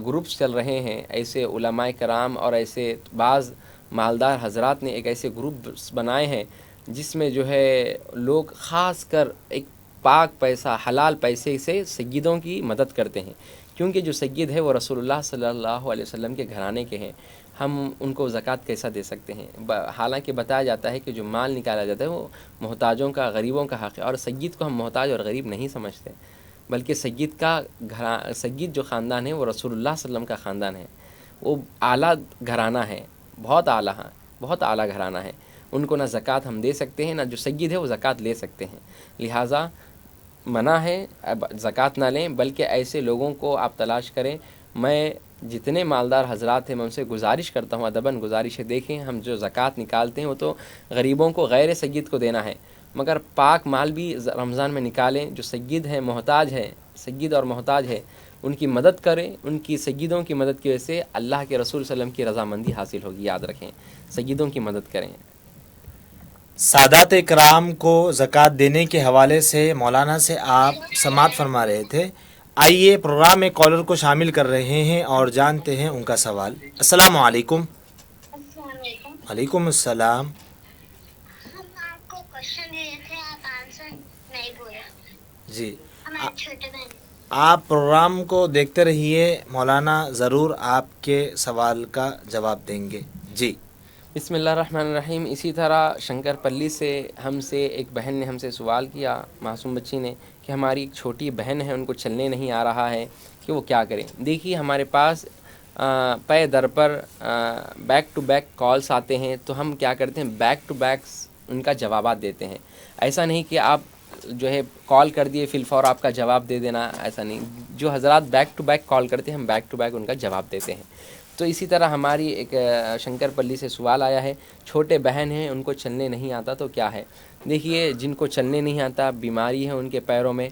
[SPEAKER 1] گروپس چل رہے ہیں، ایسے علماء کرام اور ایسے بعض مالدار حضرات نے ایک ایسے گروپس بنائے ہیں جس میں جو ہے لوگ خاص کر ایک پاک پیسہ، حلال پیسے سے سیدوں کی مدد کرتے ہیں، کیونکہ جو سید ہے وہ رسول اللہ صلی اللہ علیہ وسلم کے گھرانے کے ہیں، ہم ان کو زکوٰۃ کیسا دے سکتے ہیں؟ حالانکہ بتایا جاتا ہے کہ جو مال نکالا جاتا ہے وہ محتاجوں کا، غریبوں کا حق ہے، اور سید کو ہم محتاج اور غریب نہیں سمجھتے، بلکہ سید جو خاندان ہے وہ رسول اللہ صلی اللہ علیہ وسلم کا خاندان ہے، وہ اعلیٰ گھرانہ ہے، بہت اعلیٰ گھرانہ ہے، ان کو نہ زکوٰۃ ہم دے سکتے ہیں، نہ جو سید ہے وہ زکوٰۃ لے سکتے ہیں، لہٰذا منع ہے اب زکوٰۃ نہ لیں، بلکہ ایسے لوگوں کو آپ تلاش کریں۔ میں جتنے مالدار حضرات ہیں میں ان سے گزارش کرتا ہوں، ادباً گزارش ہے، دیکھیں ہم جو زکوٰۃ نکالتے ہیں وہ تو غریبوں کو، غیر سید کو دینا ہے، مگر پاک مال بھی رمضان میں نکالیں، جو سید ہے، محتاج ہے، سید اور محتاج ہے، ان کی مدد کریں، ان کی سیدوں کی مدد کی وجہ سے اللہ کے رسول صلی اللہ علیہ وسلم کی رضامندی حاصل ہوگی، یاد رکھیں، سیدوں کی مدد کریں۔
[SPEAKER 2] سادات کرام کو زکوٰۃ دینے کے حوالے سے مولانا سے آپ سماعت فرما رہے تھے، آئیے پروگرام میں کالر کو شامل کر رہے ہیں اور جانتے ہیں ان کا سوال۔ السلام علیکم۔
[SPEAKER 3] السلام علیکم۔
[SPEAKER 2] وعلیکم السلام۔
[SPEAKER 3] ہم آپ کو کوشچن دیے تھے، آپ آنسر نہیں بولے۔
[SPEAKER 2] جی،
[SPEAKER 3] ہمارے چھوٹے بہن
[SPEAKER 2] آپ پروگرام کو دیکھتے رہیے، مولانا ضرور آپ کے سوال کا جواب دیں گے۔ جی
[SPEAKER 1] بسم اللہ الرحمن الرحیم۔ اسی طرح شنکر پلی سے ہم سے ایک بہن نے ہم سے سوال کیا، معصوم بچی نے، کہ ہماری ایک چھوٹی بہن ہے، ان کو چلنے نہیں آ رہا ہے کہ وہ کیا کریں۔ دیکھیے ہمارے پاس پے در پر بیک ٹو بیک کالس آتے ہیں، تو ہم کیا کرتے ہیں، بیک ٹو بیک ان کا جوابات دیتے ہیں۔ ایسا نہیں کہ آپ جو ہے کال کر دیے فی الفور آپ کا جواب دے دینا، ایسا نہیں، جو حضرات بیک ٹو بیک کال کرتے ہیں ہم بیک ٹو بیک ان کا جواب دیتے ہیں۔ تو اسی طرح ہماری ایک شنکر پلی سے سوال آیا ہے، چھوٹے بہن ہیں، ان کو چلنے نہیں آتا تو کیا ہے؟ دیکھیے جن کو چلنے نہیں آتا، بیماری ہے ان کے پیروں میں،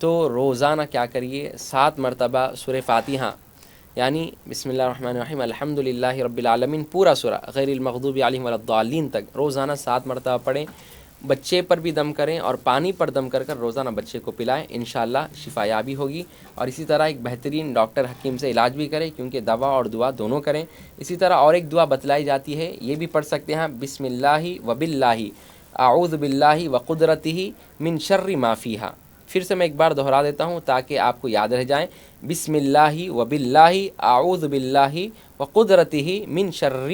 [SPEAKER 1] تو روزانہ کیا کریے، 7 مرتبہ سورہ فاتحہ، یعنی بسم اللہ الرحمن الرحیم الحمد للہ رب العالمین، پورا سورہ غیر المغضوب علیہم ولا الضالین تک روزانہ 7 مرتبہ پڑھیں، بچے پر بھی دم کریں اور پانی پر دم کر کر روزانہ بچے کو پلائیں، انشاءاللہ شفا یابی ہوگی۔ اور اسی طرح ایک بہترین ڈاکٹر حکیم سے علاج بھی کریں، کیونکہ دوا اور دعا دونوں کریں۔ اسی طرح اور ایک دعا بتلائی جاتی ہے، یہ بھی پڑھ سکتے ہیں، بسم اللہ و باللہ اعوذ باللہ و قدرتہ من شر ما فیہا۔ پھر سے میں ایک بار دہرا دیتا ہوں تاکہ آپ کو یاد رہ جائیں، بسم اللہ و باللہ اعوذ باللہ و قدرتہ من شر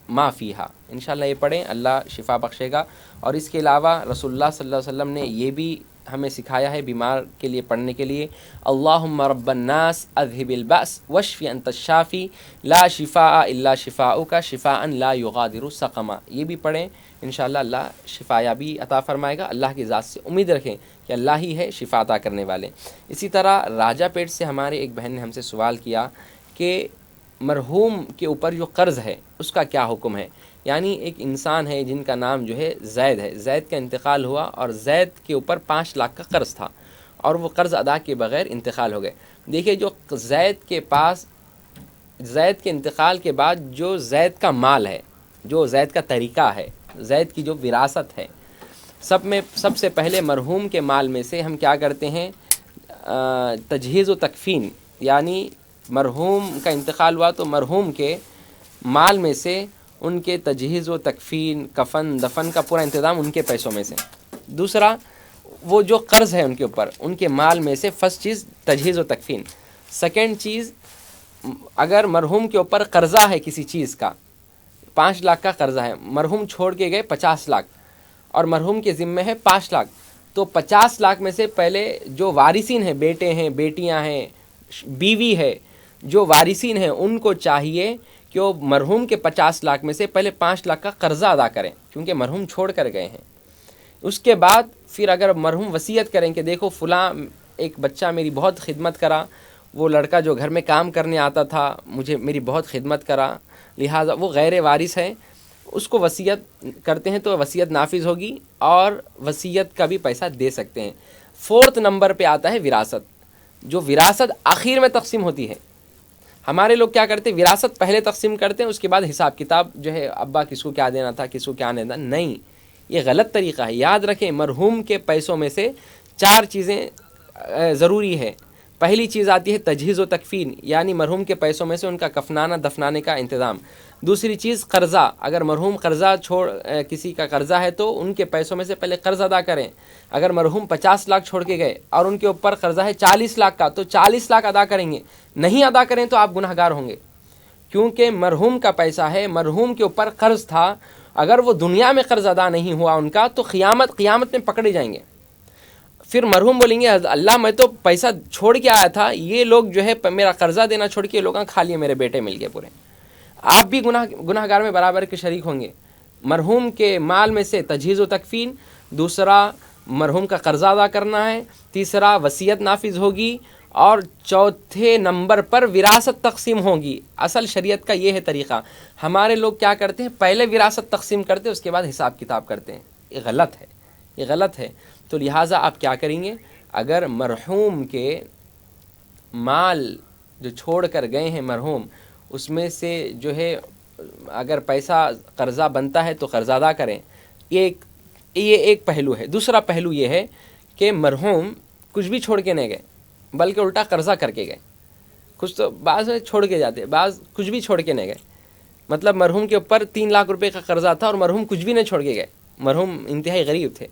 [SPEAKER 1] ما فیہا۔ انشاءاللہ یہ پڑھیں، اللہ شفا بخشے گا۔ اور اس کے علاوہ رسول اللہ صلی اللہ علیہ وسلم نے یہ بھی ہمیں سکھایا ہے بیمار کے لیے پڑھنے کے لیے، اللہم رب الناس اذہب البأس واشف انت الشافی لا شفاء الا شفاؤک شفاء لا یغادر سقما. یہ بھی پڑھیں، انشاءاللہ اللہ شفا یابی عطا فرمائے گا. اللہ کی ذات سے امید رکھیں کہ اللہ ہی ہے شفا عطا کرنے والے. اسی طرح راجہ پیٹ سے ہمارے ایک بہن نے ہم سے سوال کیا کہ مرحوم کے اوپر جو قرض ہے اس کا کیا حکم ہے. یعنی ایک انسان ہے جن کا نام جو ہے زید ہے، زید کا انتقال ہوا اور زید کے اوپر 5 لاکھ کا قرض تھا اور وہ قرض ادا کے بغیر انتقال ہو گئے. دیکھیے جو زید کے پاس، زید کے انتقال کے بعد جو زید کا مال ہے، جو زید کا طریقہ ہے، زید کی جو وراثت ہے، سب سے پہلے مرحوم کے مال میں سے ہم کیا کرتے ہیں، تجہیز و تکفین، یعنی مرحوم کا انتقال ہوا تو مرحوم کے مال میں سے ان کے تجہیز و تکفین، کفن دفن کا پورا انتظام ان کے پیسوں میں سے. دوسرا وہ جو قرض ہے ان کے اوپر، ان کے مال میں سے فرسٹ چیز تجہیز و تکفین. سیکنڈ چیز، اگر مرحوم کے اوپر قرضہ ہے کسی چیز کا، 5 لاکھ کا قرضہ ہے، مرحوم چھوڑ کے گئے 50 لاکھ اور مرحوم کے ذمہ ہے 5 لاکھ، تو 50 لاکھ میں سے پہلے جو وارثین ہیں، بیٹے ہیں، بیٹیاں ہیں، بیوی ہے، جو وارثین ہیں ان کو چاہیے کہ وہ مرحوم کے 50 لاکھ میں سے پہلے 5 لاکھ کا قرضہ ادا کریں کیونکہ مرحوم چھوڑ کر گئے ہیں. اس کے بعد پھر اگر مرحوم وصیت کریں کہ دیکھو فلاں ایک بچہ میری بہت خدمت کرا، وہ لڑکا جو گھر میں کام کرنے آتا تھا میری بہت خدمت کرا، لہٰذا وہ غیر وارث ہے، اس کو وصیت کرتے ہیں تو وصیت نافذ ہوگی اور وصیت کا بھی پیسہ دے سکتے ہیں. 4 نمبر پہ آتا ہے وراثت. جو وراثت آخر میں تقسیم ہوتی ہے، ہمارے لوگ کیا کرتے ہیں، وراثت پہلے تقسیم کرتے ہیں، اس کے بعد حساب کتاب جو ہے ابا کس کو کیا دینا تھا، کس کو کیا دینا تھا. نہیں، یہ غلط طریقہ ہے. یاد رکھیں مرحوم کے پیسوں میں سے 4 چیزیں ضروری ہے. پہلی چیز آتی ہے تجہیز و تکفین، یعنی مرحوم کے پیسوں میں سے ان کا کفنانا دفنانے کا انتظام. دوسری چیز قرضہ، اگر مرحوم قرضہ کسی کا قرضہ ہے تو ان کے پیسوں میں سے پہلے قرض ادا کریں. اگر مرحوم 50 لاکھ چھوڑ کے گئے اور ان کے اوپر قرضہ ہے 40 لاکھ کا تو 40 لاکھ ادا کریں گے. نہیں ادا کریں تو آپ گنہگار ہوں گے کیونکہ مرحوم کا پیسہ ہے، مرحوم کے اوپر قرض تھا. اگر وہ دنیا میں قرض ادا نہیں ہوا ان کا تو قیامت میں پکڑے جائیں گے. پھر مرحوم بولیں گے اللہ میں تو پیسہ چھوڑ کے آیا تھا، یہ لوگ جو ہے میرا قرضہ دینا چھوڑ کے لوگاں کھا لیے، میرے بیٹے مل گئے پورے. آپ بھی گناہگار میں برابر کے شریک ہوں گے. مرحوم کے مال میں سے تجہیز و تکفین، دوسرا مرحوم کا قرضہ ادا کرنا ہے، تیسرا وصیت نافذ ہوگی اور چوتھے نمبر پر وراثت تقسیم ہوگی. اصل شریعت کا یہ ہے طریقہ. ہمارے لوگ کیا کرتے ہیں، پہلے وراثت تقسیم کرتے ہیں، اس کے بعد حساب کتاب کرتے ہیں. یہ غلط ہے، یہ غلط ہے. تو لہٰذا آپ کیا کریں گے، اگر مرحوم کے مال جو چھوڑ کر گئے ہیں مرحوم، اس میں سے جو ہے اگر پیسہ قرضہ بنتا ہے تو قرضہ ادا کریں. یہ ایک پہلو ہے. دوسرا پہلو یہ ہے کہ مرحوم کچھ بھی چھوڑ کے نہیں گئے بلکہ الٹا قرضہ کر کے گئے. کچھ تو بعض چھوڑ کے جاتے، بعض کچھ بھی چھوڑ کے نہیں گئے. مطلب مرحوم کے اوپر 3 لاکھ روپے کا قرضہ تھا اور مرحوم کچھ بھی نہیں چھوڑ کے گئے، مرحوم انتہائی غریب تھے،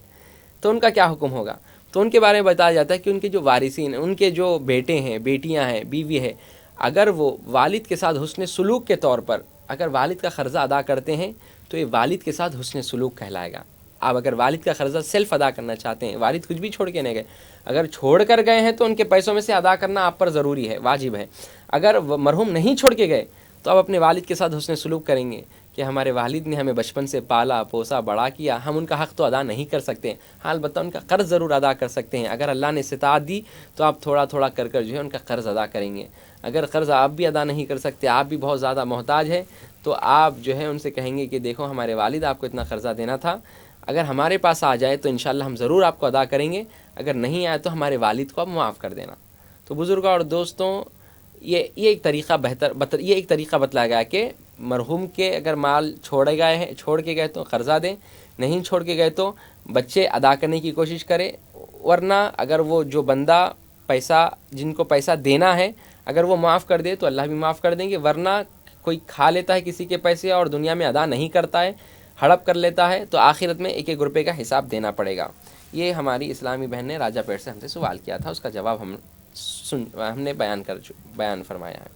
[SPEAKER 1] تو ان کا کیا حکم ہوگا؟ تو ان کے بارے میں بتایا جاتا ہے کہ ان کے جو وارثین ہیں، ان کے جو بیٹے ہیں، بیٹیاں ہیں، بیوی ہے، اگر وہ والد کے ساتھ حسن سلوک کے طور پر اگر والد کا قرضہ ادا کرتے ہیں تو یہ والد کے ساتھ حسن سلوک کہلائے گا. آپ اگر والد کا قرضہ سیلف ادا کرنا چاہتے ہیں، والد کچھ بھی چھوڑ کے نہیں گئے، اگر چھوڑ کر گئے ہیں تو ان کے پیسوں میں سے ادا کرنا آپ پر ضروری ہے، واجب ہے. اگر مرحوم نہیں چھوڑ کے گئے تو آپ اپنے والد کے ساتھ حسن سلوک کریں گے کہ ہمارے والد نے ہمیں بچپن سے پالا پوسا بڑا کیا، ہم ان کا حق تو ادا نہیں کر سکتے، ہاں البتہ ان کا قرض ضرور ادا کر سکتے ہیں. اگر اللہ نے استطاعت دی تو آپ تھوڑا تھوڑا کر جو ہے ان کا قرض ادا کریں گے. اگر قرض آپ بھی ادا نہیں کر سکتے، آپ بھی بہت زیادہ محتاج ہے، تو آپ جو ہے ان سے کہیں گے کہ دیکھو ہمارے والد آپ کو اتنا قرضہ دینا تھا، اگر ہمارے پاس آ جائے تو انشاءاللہ ہم ضرور آپ کو ادا کریں گے، اگر نہیں آئے تو ہمارے والد کو آپ معاف کر دینا. تو بزرگوں اور دوستوں، یہ ایک طریقہ یہ ایک طریقہ بتلایا گیا کہ مرحوم کے اگر مال چھوڑ کے گئے تو قرضہ دیں، نہیں چھوڑ کے گئے تو بچے ادا کرنے کی کوشش کریں. ورنہ اگر وہ جو بندہ جن کو پیسہ دینا ہے اگر وہ معاف کر دے تو اللہ بھی معاف کر دیں گے. ورنہ کوئی کھا لیتا ہے کسی کے پیسے اور دنیا میں ادا نہیں کرتا ہے، ہڑپ کر لیتا ہے، تو آخرت میں 1-1 روپے کا حساب دینا پڑے گا. یہ ہماری اسلامی بہن نے راجہ پیٹ سے ہم سے سوال کیا تھا، اس کا جواب ہم نے بیان فرمایا ہے.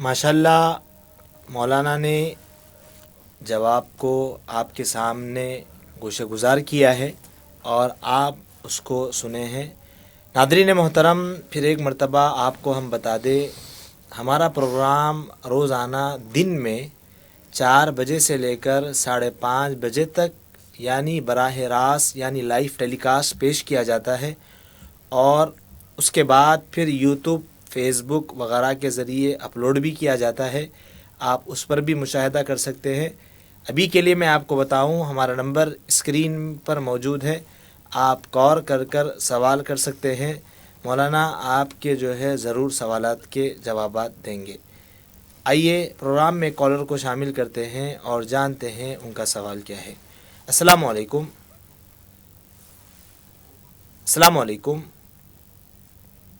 [SPEAKER 2] ماشاءاللہ مولانا نے جواب کو آپ کے سامنے گوشہ گزار کیا ہے. اور آپ اس کو سنے ہیں۔ ناظرین محترم، پھر ایک مرتبہ آپ کو ہم بتا دیں، ہمارا پروگرام روزانہ دن میں 4 بجے سے لے کر 5:30 بجے تک یعنی براہ راست یعنی لائیو ٹیلی کاسٹ پیش کیا جاتا ہے، اور اس کے بعد پھر یوٹیوب، فیس بک وغیرہ کے ذریعے اپلوڈ بھی کیا جاتا ہے، آپ اس پر بھی مشاہدہ کر سکتے ہیں۔ ابھی کے لیے میں آپ کو بتاؤں، ہمارا نمبر اسکرین پر موجود ہے، آپ کال کر سوال کر سکتے ہیں، مولانا آپ کے جو ہے ضرور سوالات کے جوابات دیں گے۔ آئیے پروگرام میں کالر کو شامل کرتے ہیں اور جانتے ہیں ان کا سوال کیا ہے۔ السلام علیکم۔ السلام علیکم۔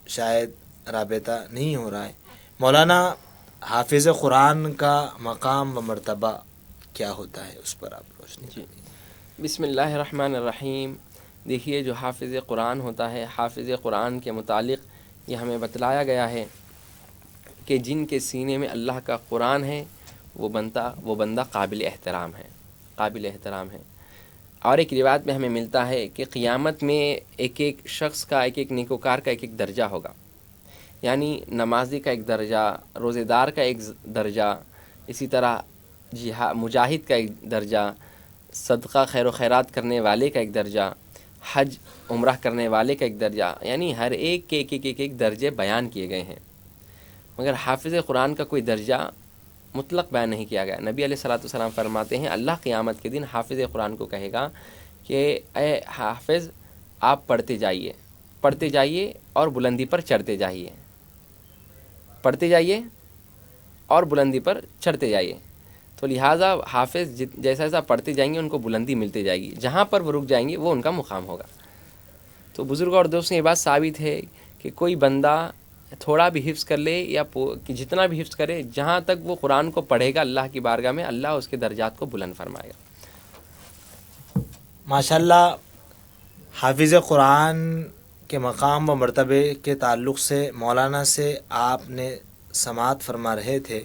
[SPEAKER 2] شاید رابطہ نہیں ہو رہا ہے۔ مولانا، حافظ قرآن کا مقام و مرتبہ کیا ہوتا ہے، اس پر آپ روشنی ڈالیں۔
[SPEAKER 1] بسم اللہ الرحمن الرحیم۔ دیکھیے، جو حافظ قرآن ہوتا ہے، حافظ قرآن کے متعلق یہ ہمیں بتلایا گیا ہے کہ جن کے سینے میں اللہ کا قرآن ہے وہ بندہ قابل احترام ہے۔ اور ایک روایت میں ہمیں ملتا ہے کہ قیامت میں ایک شخص کا، ایک نیکوکار کا ایک درجہ ہوگا، یعنی نمازی کا ایک درجہ، روزے دار کا ایک درجہ، اسی طرح مجاہد کا ایک درجہ، صدقہ خیر و خیرات کرنے والے کا ایک درجہ، حج عمرہ کرنے والے کا ایک درجہ، یعنی ہر ایک کے ایک درجے بیان کیے گئے ہیں، مگر حافظ قرآن کا کوئی درجہ مطلق بیان نہیں کیا گیا۔ نبی علیہ الصلوۃ والسلام فرماتے ہیں، اللہ قیامت کے دن حافظ قرآن کو کہے گا کہ اے حافظ، آپ پڑھتے جائیے اور بلندی پر چڑھتے جائیے، پڑھتے جائیے اور بلندی پر چڑھتے جائیے۔ تو لہٰذا حافظ جیسا جیسا پڑھتے جائیں گے ان کو بلندی ملتی جائے گی، جہاں پر وہ رک جائیں گے وہ ان کا مقام ہوگا۔ تو بزرگوں اور دوستوں، یہ بات ثابت ہے کہ کوئی بندہ تھوڑا بھی حفظ کر لے یا جتنا بھی حفظ کرے، جہاں تک وہ قرآن کو پڑھے گا اللہ کی بارگاہ میں، اللہ اس کے درجات کو بلند فرمائے گا۔
[SPEAKER 2] ماشاءاللہ، حافظ قرآن کے مقام و مرتبے کے تعلق سے مولانا سے آپ نے سماعت فرما رہے تھے۔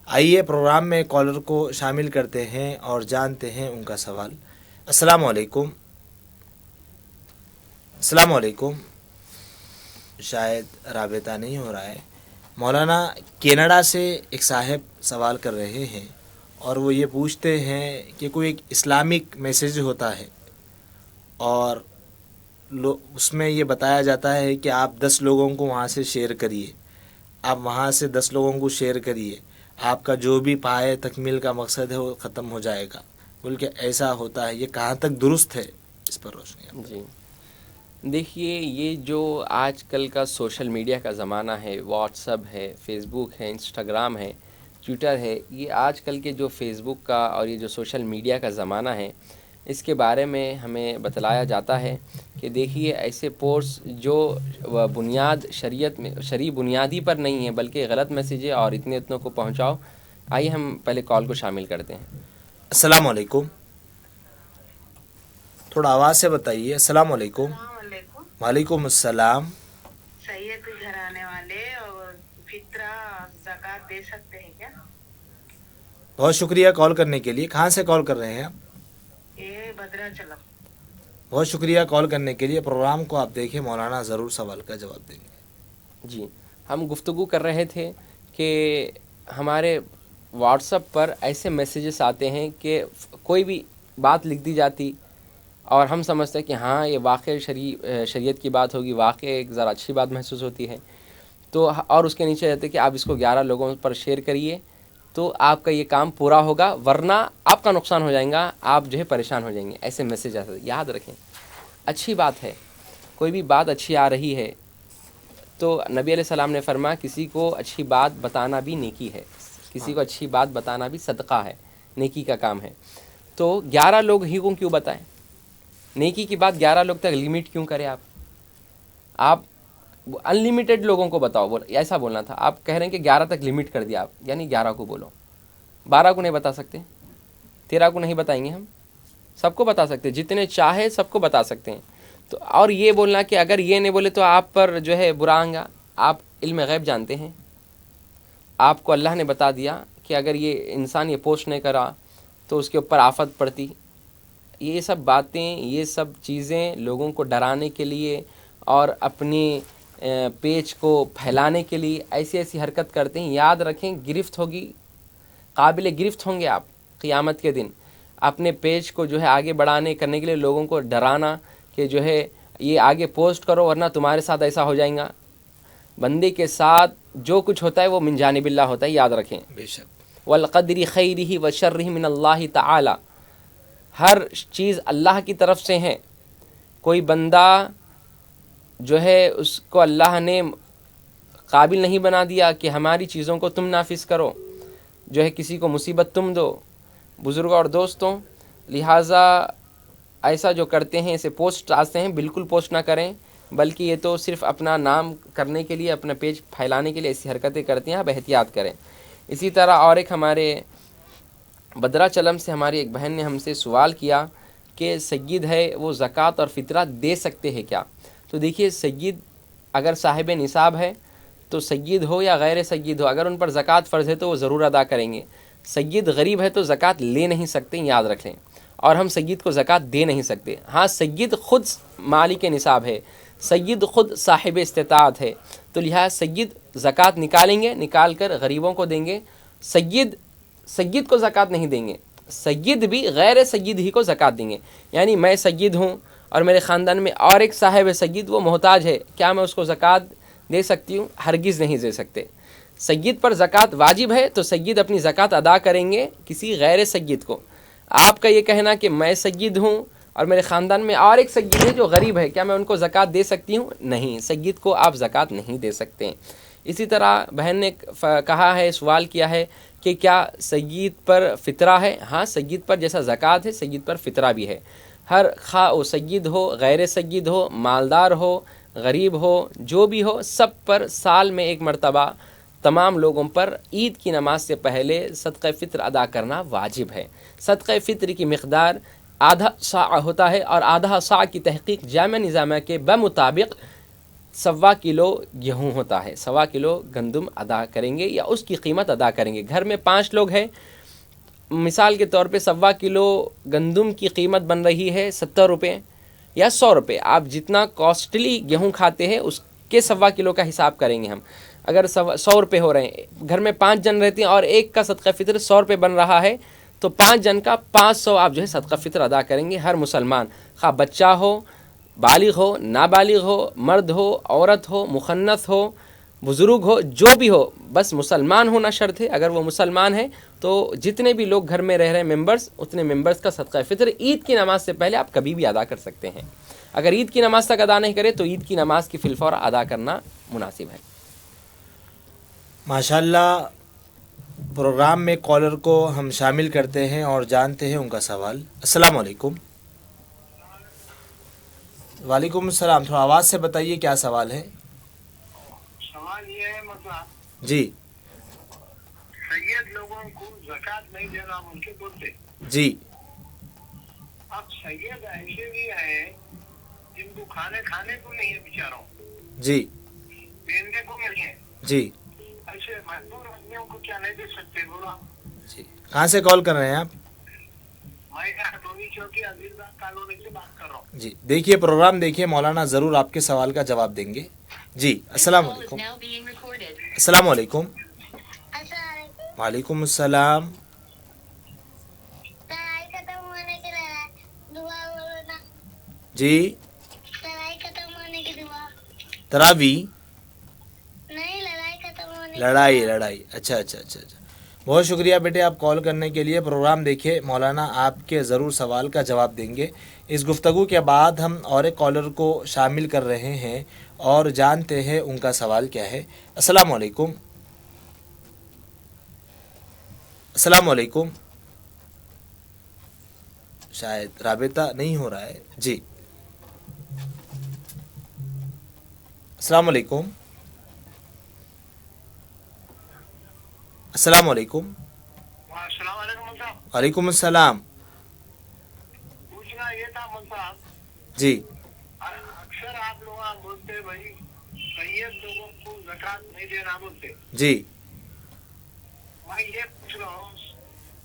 [SPEAKER 2] آئیے پروگرام میں کالر کو شامل کرتے ہیں اور جانتے ہیں ان کا سوال۔ السلام علیکم۔ السلام علیکم۔ شاید رابطہ نہیں ہو رہا ہے۔ مولانا، کینیڈا سے ایک صاحب سوال کر رہے ہیں اور وہ یہ پوچھتے ہیں کہ کوئی ایک اسلامک میسیج ہوتا ہے اور اس میں یہ بتایا جاتا ہے کہ آپ 10 لوگوں کو وہاں سے شیئر کریے، آپ وہاں سے 10 لوگوں کو شیئر کریے، آپ کا جو بھی پائے تکمیل کا مقصد ہے وہ ختم ہو جائے گا، بلکہ ایسا ہوتا ہے، یہ کہاں تک درست ہے، اس پر روشنی۔
[SPEAKER 1] جی، دیکھیے، یہ جو آج کل کا سوشل میڈیا کا زمانہ ہے، واٹس ایپ ہے، فیس بک ہے، انسٹاگرام ہے، ٹویٹر ہے، یہ آج کل کے جو فیس بک کا اور یہ جو سوشل میڈیا کا زمانہ ہے، اس کے بارے میں ہمیں بتلایا جاتا ہے کہ دیکھیے، ایسے پوسٹ جو بنیاد شریعت میں شرعی بنیادی پر نہیں ہے بلکہ غلط میسیج ہے اور اتنوں کو پہنچاؤ۔ آئیے ہم پہلے کال کو شامل کرتے ہیں۔
[SPEAKER 2] السلام علیکم۔ تھوڑا آواز سے بتائیے۔ السلام علیکم۔
[SPEAKER 3] السلام علیکم۔
[SPEAKER 2] وعلیکم السلام۔
[SPEAKER 3] سید گھرانے والے اور فطرہ زکوٰۃ دے سکتے ہیں کیا؟
[SPEAKER 2] بہت شکریہ کال کرنے کے لیے۔ کہاں سے کال کر رہے ہیں آپ؟
[SPEAKER 3] یہ بدرا چلم۔
[SPEAKER 2] بہت شکریہ کال کرنے کے لیے۔ پروگرام کو آپ دیکھیں، مولانا ضرور سوال کا جواب دیں گے۔
[SPEAKER 1] جی، ہم گفتگو کر رہے تھے کہ ہمارے واٹس ایپ پر ایسے میسیجز آتے ہیں کہ کوئی بھی بات لکھ دی جاتی اور ہم سمجھتے ہیں کہ ہاں یہ واقع شریعت کی بات ہوگی، واقع ایک ذرا اچھی بات محسوس ہوتی ہے، تو اور اس کے نیچے رہتے کہ آپ اس کو 11 لوگوں پر شیئر کریے تو آپ کا یہ کام پورا ہوگا، ورنہ آپ کا نقصان ہو جائے گا، آپ جو ہے پریشان ہو جائیں گے۔ ایسے میسیج آتے ہیں، یاد رکھیں، اچھی بات ہے، کوئی بھی بات اچھی آ رہی ہے تو نبی علیہ السلام نے فرمایا کسی کو اچھی بات بتانا بھی نیکی ہے، کسی کو اچھی بات بتانا بھی صدقہ ہے، نیکی کا کام ہے۔ تو 11 لوگ ہی کو کیوں بتائیں؟ نیکی کی بات 11 لوگ تک لمٹ کیوں کریں؟ آپ انلیمیٹڈ لوگوں کو بتاؤ، ایسا بولنا تھا۔ آپ کہہ رہے ہیں کہ 11 تک لمٹ کر دیا آپ، یعنی 11 کو بولو، 12 کو نہیں بتا سکتے، 13 کو نہیں بتائیں گے ہم، سب کو بتا سکتے، جتنے چاہے سب کو بتا سکتے ہیں۔ تو اور یہ بولنا کہ اگر یہ نہیں بولے تو آپ پر جو ہے برا آئے گا، آپ علم غیب جانتے ہیں، آپ کو اللہ نے بتا دیا کہ اگر یہ انسان یہ پوسٹ نہیں کرا تو اس کے اوپر آفت پڑتی، یہ سب باتیں، یہ سب چیزیں لوگوں کو ڈرانے کے لیے اور اپنی پیج کو پھیلانے کے لیے ایسی ایسی حرکت کرتے ہیں. یاد رکھیں گرفت ہوگی، قابل گرفت ہوں گے آپ قیامت کے دن. اپنے پیج کو جو ہے آگے بڑھانے کرنے کے لیے لوگوں کو ڈرانا کہ جو ہے یہ آگے پوسٹ کرو ورنہ تمہارے ساتھ ایسا ہو جائے گا. بندے کے ساتھ جو کچھ ہوتا ہے وہ من جانب اللہ ہوتا ہے، یاد رکھیں.
[SPEAKER 2] بے شک.
[SPEAKER 1] والقدر خیرہ و شرہ من اللہ تعالی، ہر چیز اللہ کی طرف سے ہے. کوئی بندہ جو ہے اس کو اللہ نے قابل نہیں بنا دیا کہ ہماری چیزوں کو تم نافذ کرو، جو ہے کسی کو مصیبت تم دو. بزرگوں اور دوستوں، لہٰذا ایسا جو کرتے ہیں اسے پوسٹ آتے ہیں، بالکل پوسٹ نہ کریں، بلکہ یہ تو صرف اپنا نام کرنے کے لیے، اپنا پیج پھیلانے کے لیے ایسی حرکتیں کرتے ہیں. آپ احتیاط کریں. اسی طرح اور ایک ہمارے بدرہ چلم سے ہماری ایک بہن نے ہم سے سوال کیا کہ سید ہے وہ زکوٰۃ اور فطرہ دے سکتے ہیں کیا؟ تو دیکھیے، سید اگر صاحب نصاب ہے تو سید ہو یا غیر سید ہو، اگر ان پر زکوٰۃ فرض ہے تو وہ ضرور ادا کریں گے. سید غریب ہے تو زکوٰۃ لے نہیں سکتے، یاد رکھ لیں. اور ہم سید کو زکوٰۃ دے نہیں سکتے. ہاں، سید خود مالک نصاب ہے، سید خود صاحب استطاعت ہے، تو لہٰذا سید زکوٰۃ نکالیں گے، نکال کر غریبوں کو دیں گے. سید کو زکوٰۃ نہیں دیں گے، سید بھی غیر سید ہی کو زکوٰۃ دیں گے. یعنی میں سید ہوں اور میرے خاندان میں اور ایک صاحب سید وہ محتاج ہے، کیا میں اس کو زکوٰۃ دے سکتی ہوں؟ ہرگز نہیں دے سکتے. سید پر زکوٰۃ واجب ہے تو سید اپنی زکوٰۃ ادا کریں گے کسی غیر سید کو. آپ کا یہ کہنا کہ میں سید ہوں اور میرے خاندان میں اور ایک سید ہے جو غریب ہے، کیا میں ان کو زکوٰۃ دے سکتی ہوں؟ نہیں، سید کو آپ زکوٰۃ نہیں دے سکتے. اسی طرح بہن نے کہا ہے، سوال کیا ہے کہ کیا سید پر فطرہ ہے؟ ہاں، سید پر جیسا زکوٰۃ ہے سید پر فطرہ بھی ہے. ہر خواہ وہ سید ہو، غیر سید ہو، مالدار ہو، غریب ہو، جو بھی ہو، سب پر سال میں ایک مرتبہ تمام لوگوں پر عید کی نماز سے پہلے صدقہ فطر ادا کرنا واجب ہے. صدقہ فطر کی مقدار آدھا صاع ہوتا ہے، اور آدھا صاع کی تحقیق جامع نظامیہ کے بمطابق 1.25 کلو گیہوں ہوتا ہے. 1.25 کلو گندم ادا کریں گے یا اس کی قیمت ادا کریں گے. گھر میں 5 لوگ ہیں، مثال کے طور پہ 1.25 کلو گندم کی قیمت بن رہی ہے 70 روپے یا 100 روپے. آپ جتنا کاسٹلی گیہوں کھاتے ہیں اس کے 1.25 کلو کا حساب کریں گے ہم. اگر 100 روپے ہو رہے ہیں، گھر میں 5 جن رہتے ہیں اور ایک کا صدقہ فطر 100 روپے بن رہا ہے، تو 5 جن کا 500 آپ جو ہے صدقہ فطر ادا کریں گے. ہر مسلمان، خواہ بچہ ہو، بالغ ہو، نابالغ ہو، مرد ہو، عورت ہو، مخنث ہو، بزرگ ہو، جو بھی ہو، بس مسلمان ہونا شرط ہے. اگر وہ مسلمان ہے تو جتنے بھی لوگ گھر میں رہ رہے ہیں ممبرز، اتنے ممبرز کا صدقہ فطر عید کی نماز سے پہلے آپ کبھی بھی ادا کر سکتے ہیں. اگر عید کی نماز تک ادا نہیں کرے تو عید کی نماز کی فی الفور ادا کرنا مناسب ہے.
[SPEAKER 2] ماشاءاللہ، پروگرام میں کالر کو ہم شامل کرتے ہیں اور جانتے ہیں ان کا سوال. السلام علیکم. وعلیکم السلام. تھوڑا آواز سے بتائیے کیا سوال ہے.
[SPEAKER 4] سوال یہ ہے مطلب
[SPEAKER 2] جی
[SPEAKER 4] سید لوگوں کو زکوٰۃ نہیں دینا ممکن بولتے.
[SPEAKER 2] جی
[SPEAKER 4] اب سید ایسے بھی ہیں جن کو کھانے کو نہیں ہے بیچاروں،
[SPEAKER 2] جی
[SPEAKER 4] پہننے کو نہیں ہے.
[SPEAKER 2] جی
[SPEAKER 4] ایسے مزدور آدمیوں کو کیا نہیں دے سکتے؟ بولا.
[SPEAKER 2] جی. کہاں سے کال کر رہے ہیں آپ؟
[SPEAKER 4] میں ٹونی چوکی عزیز کالونی سے بات کر رہا ہوں.
[SPEAKER 2] جی دیکھیے، پروگرام دیکھیے، مولانا ضرور آپ کے سوال کا جواب دیں گے. جی السلام علیکم. السلام علیکم. وعلیکم السلام. جی تراوی لڑائی. اچھا. بہت شکریہ بیٹے آپ کال کرنے کے لیے. پروگرام دیکھیے، مولانا آپ کے ضرور سوال کا جواب دیں گے. اس گفتگو کے بعد ہم اور ایک کالر کو شامل کر رہے ہیں اور جانتے ہیں ان کا سوال کیا ہے. السلام علیکم. السلام علیکم. شاید رابطہ نہیں ہو رہا ہے. جی السلام علیکم. السلام علیکم.
[SPEAKER 4] السلام علیکم صاحب.
[SPEAKER 2] وعلیکم السلام.
[SPEAKER 4] پوچھنا یہ تھا صاحب،
[SPEAKER 2] جی
[SPEAKER 4] اکثر آپ لوگ بولتے بھائی سید لوگوں کو زکوٰۃ نہیں دینا بولتے.
[SPEAKER 2] جی
[SPEAKER 4] میں یہ پوچھ رہا ہوں،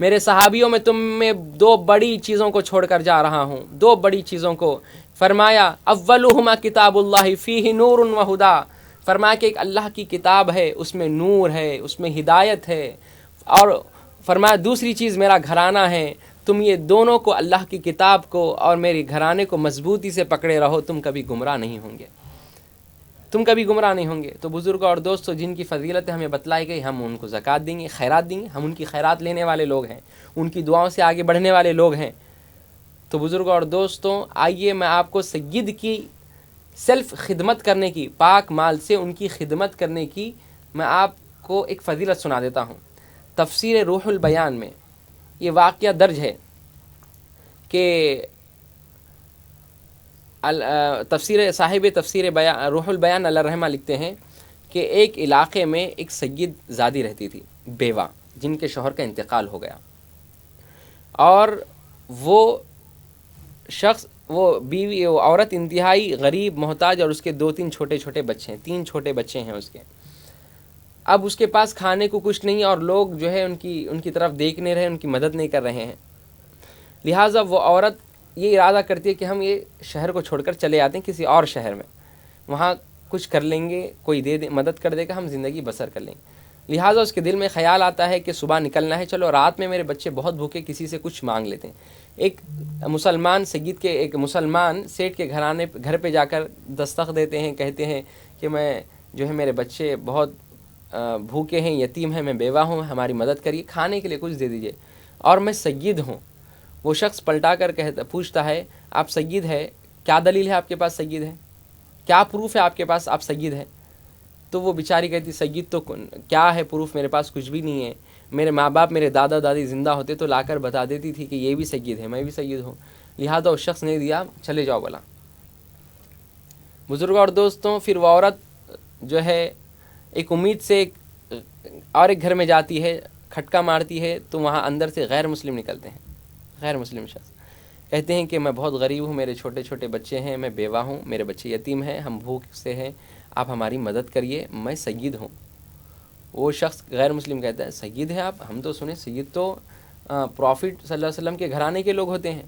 [SPEAKER 1] میرے صحابیوں میں تم میں 2 بڑی چیزوں کو چھوڑ کر جا رہا ہوں، 2 بڑی چیزوں کو۔ فرمایا اولہما کتاب اللہ فیہ نور و ہدا، فرمایا کہ ایک اللہ کی کتاب ہے، اس میں نور ہے، اس میں ہدایت ہے، اور فرمایا دوسری چیز میرا گھرانہ ہے، تم یہ دونوں کو، اللہ کی کتاب کو اور میرے گھرانے کو مضبوطی سے پکڑے رہو، تم کبھی گمراہ نہیں ہوں گے، تم کبھی گمراہ نہیں ہوں گے۔ تو بزرگوں اور دوستوں، جن کی فضیلتیں ہمیں بتلائی گئی، ہم ان کو زکوٰۃ دیں گے، خیرات دیں گے، ہم ان کی خیرات لینے والے لوگ ہیں، ان کی دعاؤں سے آگے بڑھنے والے لوگ ہیں۔ تو بزرگوں اور دوستوں، آئیے میں آپ کو سید کی سیلف خدمت کرنے کی، پاک مال سے ان کی خدمت کرنے کی میں آپ کو ایک فضیلت سنا دیتا ہوں۔ تفسیر روح البیان میں یہ واقعہ درج ہے کہ تفسیر روح البیان اللہ رحمہ لکھتے ہیں کہ ایک علاقے میں ایک سید زادی رہتی تھی، بیوہ، جن کے شوہر کا انتقال ہو گیا، اور وہ شخص، وہ بیوی، وہ عورت انتہائی غریب، محتاج، اور اس کے 2-3 چھوٹے بچے ہیں، 3 چھوٹے بچے ہیں اس کے۔ اب اس کے پاس کھانے کو کچھ نہیں، اور لوگ جو ہے ان کی طرف دیکھ نہیں رہے، ان کی مدد نہیں کر رہے ہیں۔ لہٰذا وہ عورت یہ ارادہ کرتی ہے کہ ہم یہ شہر کو چھوڑ کر چلے آتے ہیں کسی اور شہر میں، وہاں کچھ کر لیں گے، کوئی مدد کر دے گا، ہم زندگی بسر کر لیں گے۔ لہٰذا اس کے دل میں خیال آتا ہے کہ صبح نکلنا ہے، چلو رات میں میرے بچے بہت بھوکے، کسی سے کچھ مانگ لیتے ہیں۔ ایک مسلمان سیٹ کے گھر پہ جا کر دستک دیتے ہیں، کہتے ہیں کہ میں جو ہے میرے بچے بہت بھوکے ہیں، یتیم ہیں، میں بیوہ ہوں، ہماری مدد کریے، کھانے کے لیے کچھ دے دیجیے، اور میں سید ہوں۔ وہ شخص پلٹا کر پوچھتا ہے، آپ سید ہے، کیا دلیل ہے آپ کے پاس سید ہے؟ کیا پروف ہے آپ کے پاس آپ سید ہیں؟ تو وہ بیچاری کہتی، سید تو کیا ہے پروف، میرے پاس کچھ بھی نہیں ہے، میرے ماں باپ، میرے دادا دادی زندہ ہوتے تو لا کر بتا دیتی تھی کہ یہ بھی سید ہے، میں بھی سید ہوں۔ لہٰذا اس شخص نے دیا، چلے جاؤ بولا۔ بزرگوں اور دوستوں، پھر وہ عورت جو ہے ایک امید سے ایک گھر میں جاتی ہے، کھٹکا مارتی ہے، تو وہاں اندر سے غیر مسلم نکلتے ہیں، غیر مسلم شخص کہتے ہیں کہ میں بہت غریب ہوں، میرے چھوٹے بچے ہیں، میں بیوہ ہوں، میرے بچے یتیم ہیں، ہم بھوک سے ہیں، آپ ہماری مدد کریے، میں سید ہوں۔ وہ شخص غیر مسلم کہتا ہے، سید ہے آپ؟ ہم تو سنیں سید تو پروفٹ صلی اللہ علیہ وسلم کے گھرانے کے لوگ ہوتے ہیں،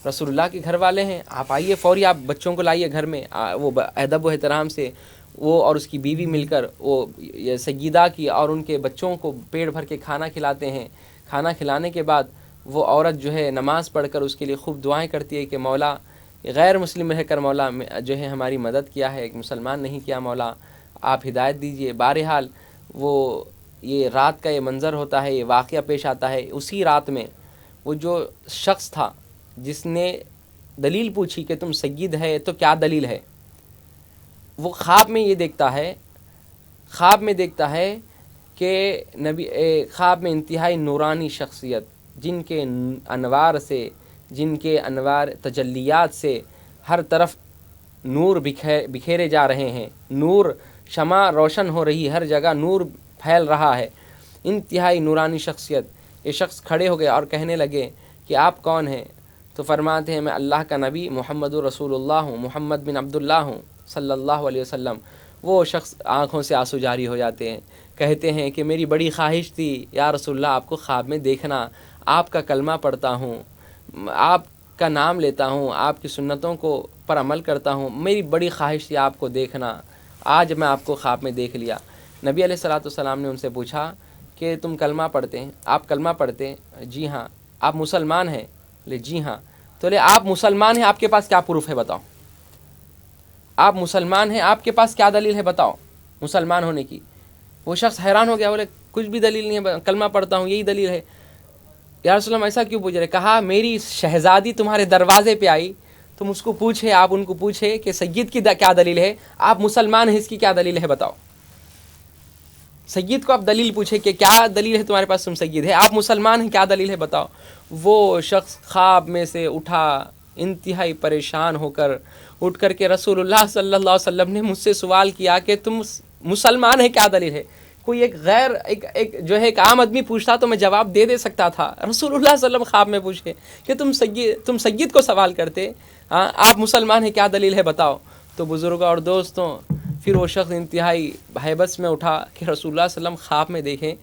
[SPEAKER 1] رسول اللہ کے گھر والے ہیں، آپ آئیے فوری، آپ بچوں کو لائیے گھر میں۔ وہ ادب و احترام سے وہ اور اس کی بیوی مل کر وہ سیدہ کی اور ان کے بچوں کو پیٹ بھر کے کھانا کھلاتے ہیں۔ کھانا کھلانے کے بعد وہ عورت جو ہے نماز پڑھ کر اس کے لیے خوب دعائیں کرتی ہے کہ مولا، غیر مسلم رہ کر مولا جو ہے ہماری مدد کیا ہے، ایک مسلمان نہیں کیا، مولا آپ ہدایت دیجئے۔ بہرحال وہ یہ رات کا یہ منظر ہوتا ہے، یہ واقعہ پیش آتا ہے۔ اسی رات میں وہ جو شخص تھا جس نے دلیل پوچھی کہ تم سید ہے تو کیا دلیل ہے، وہ خواب میں یہ دیکھتا ہے کہ خواب میں انتہائی نورانی شخصیت، جن کے انوار تجلیات سے ہر طرف نور بکھیرے جا رہے ہیں، نور شمع روشن ہو رہی ہے، ہر جگہ نور پھیل رہا ہے، انتہائی نورانی شخصیت۔ یہ شخص کھڑے ہو گئے اور کہنے لگے کہ آپ کون ہیں؟ تو فرماتے ہیں میں اللہ کا نبی محمد رسول اللہ ہوں، محمد بن عبداللہ ہوں صلی اللہ علیہ وسلم۔ وہ شخص آنکھوں سے آنسو جاری ہو جاتے ہیں، کہتے ہیں کہ میری بڑی خواہش تھی یا رسول اللہ آپ کو خواب میں دیکھنا، آپ کا کلمہ پڑھتا ہوں، آپ کا نام لیتا ہوں، آپ کی سنتوں کو پر عمل کرتا ہوں، میری بڑی خواہش تھی آپ کو دیکھنا، آج میں آپ کو خواب میں دیکھ لیا۔ نبی علیہ الصلوۃ والسلام نے ان سے پوچھا کہ تم کلمہ پڑھتے ہیں؟ آپ کلمہ پڑھتے ہیں؟ جی ہاں۔ آپ مسلمان ہیں؟ لے جی ہاں۔ تو لے آپ مسلمان ہیں، آپ کے پاس کیا پروف ہے بتاؤ؟ آپ مسلمان ہیں، آپ کے پاس کیا دلیل ہے بتاؤ مسلمان ہونے کی؟ وہ شخص حیران ہو گیا، بولے کچھ بھی دلیل نہیں ہے، کلمہ پڑھتا ہوں یہی دلیل ہے۔ یا رسول اللہ ایسا کیوں پوچھ رہے؟ کہا میری شہزادی تمہارے دروازے پہ آئی، تم اس کو پوچھے، آپ ان کو پوچھے کہ سید کی کیا دلیل ہے، آپ مسلمان ہیں، اس کی کیا دلیل ہے بتاؤ۔ سید کو آپ دلیل پوچھے کہ کیا دلیل ہے تمہارے پاس، تم سید ہے، آپ مسلمان ہیں، کیا دلیل ہے بتاؤ۔ وہ شخص خواب میں سے اٹھا، انتہائی پریشان ہو کر اٹھ کر کے رسول اللہ صلی اللہ علیہ وسلم نے مجھ سے سوال کیا کہ تم مسلمان ہیں، کیا دلیل ہے۔ کوئی ایک جو ہے ایک عام آدمی پوچھتا تو میں جواب دے سکتا تھا، رسول اللہ صلی اللہ علیہ وسلم خواب میں پوچھے کہ تم سید کو سوال کرتے، آپ مسلمان ہیں، کیا دلیل ہے بتاؤ۔ تو بزرگوں اور دوستوں، پھر وہ شخص انتہائی ہیبت میں اٹھا کہ رسول اللہ صلی اللہ علیہ وسلم خواب میں دیکھیں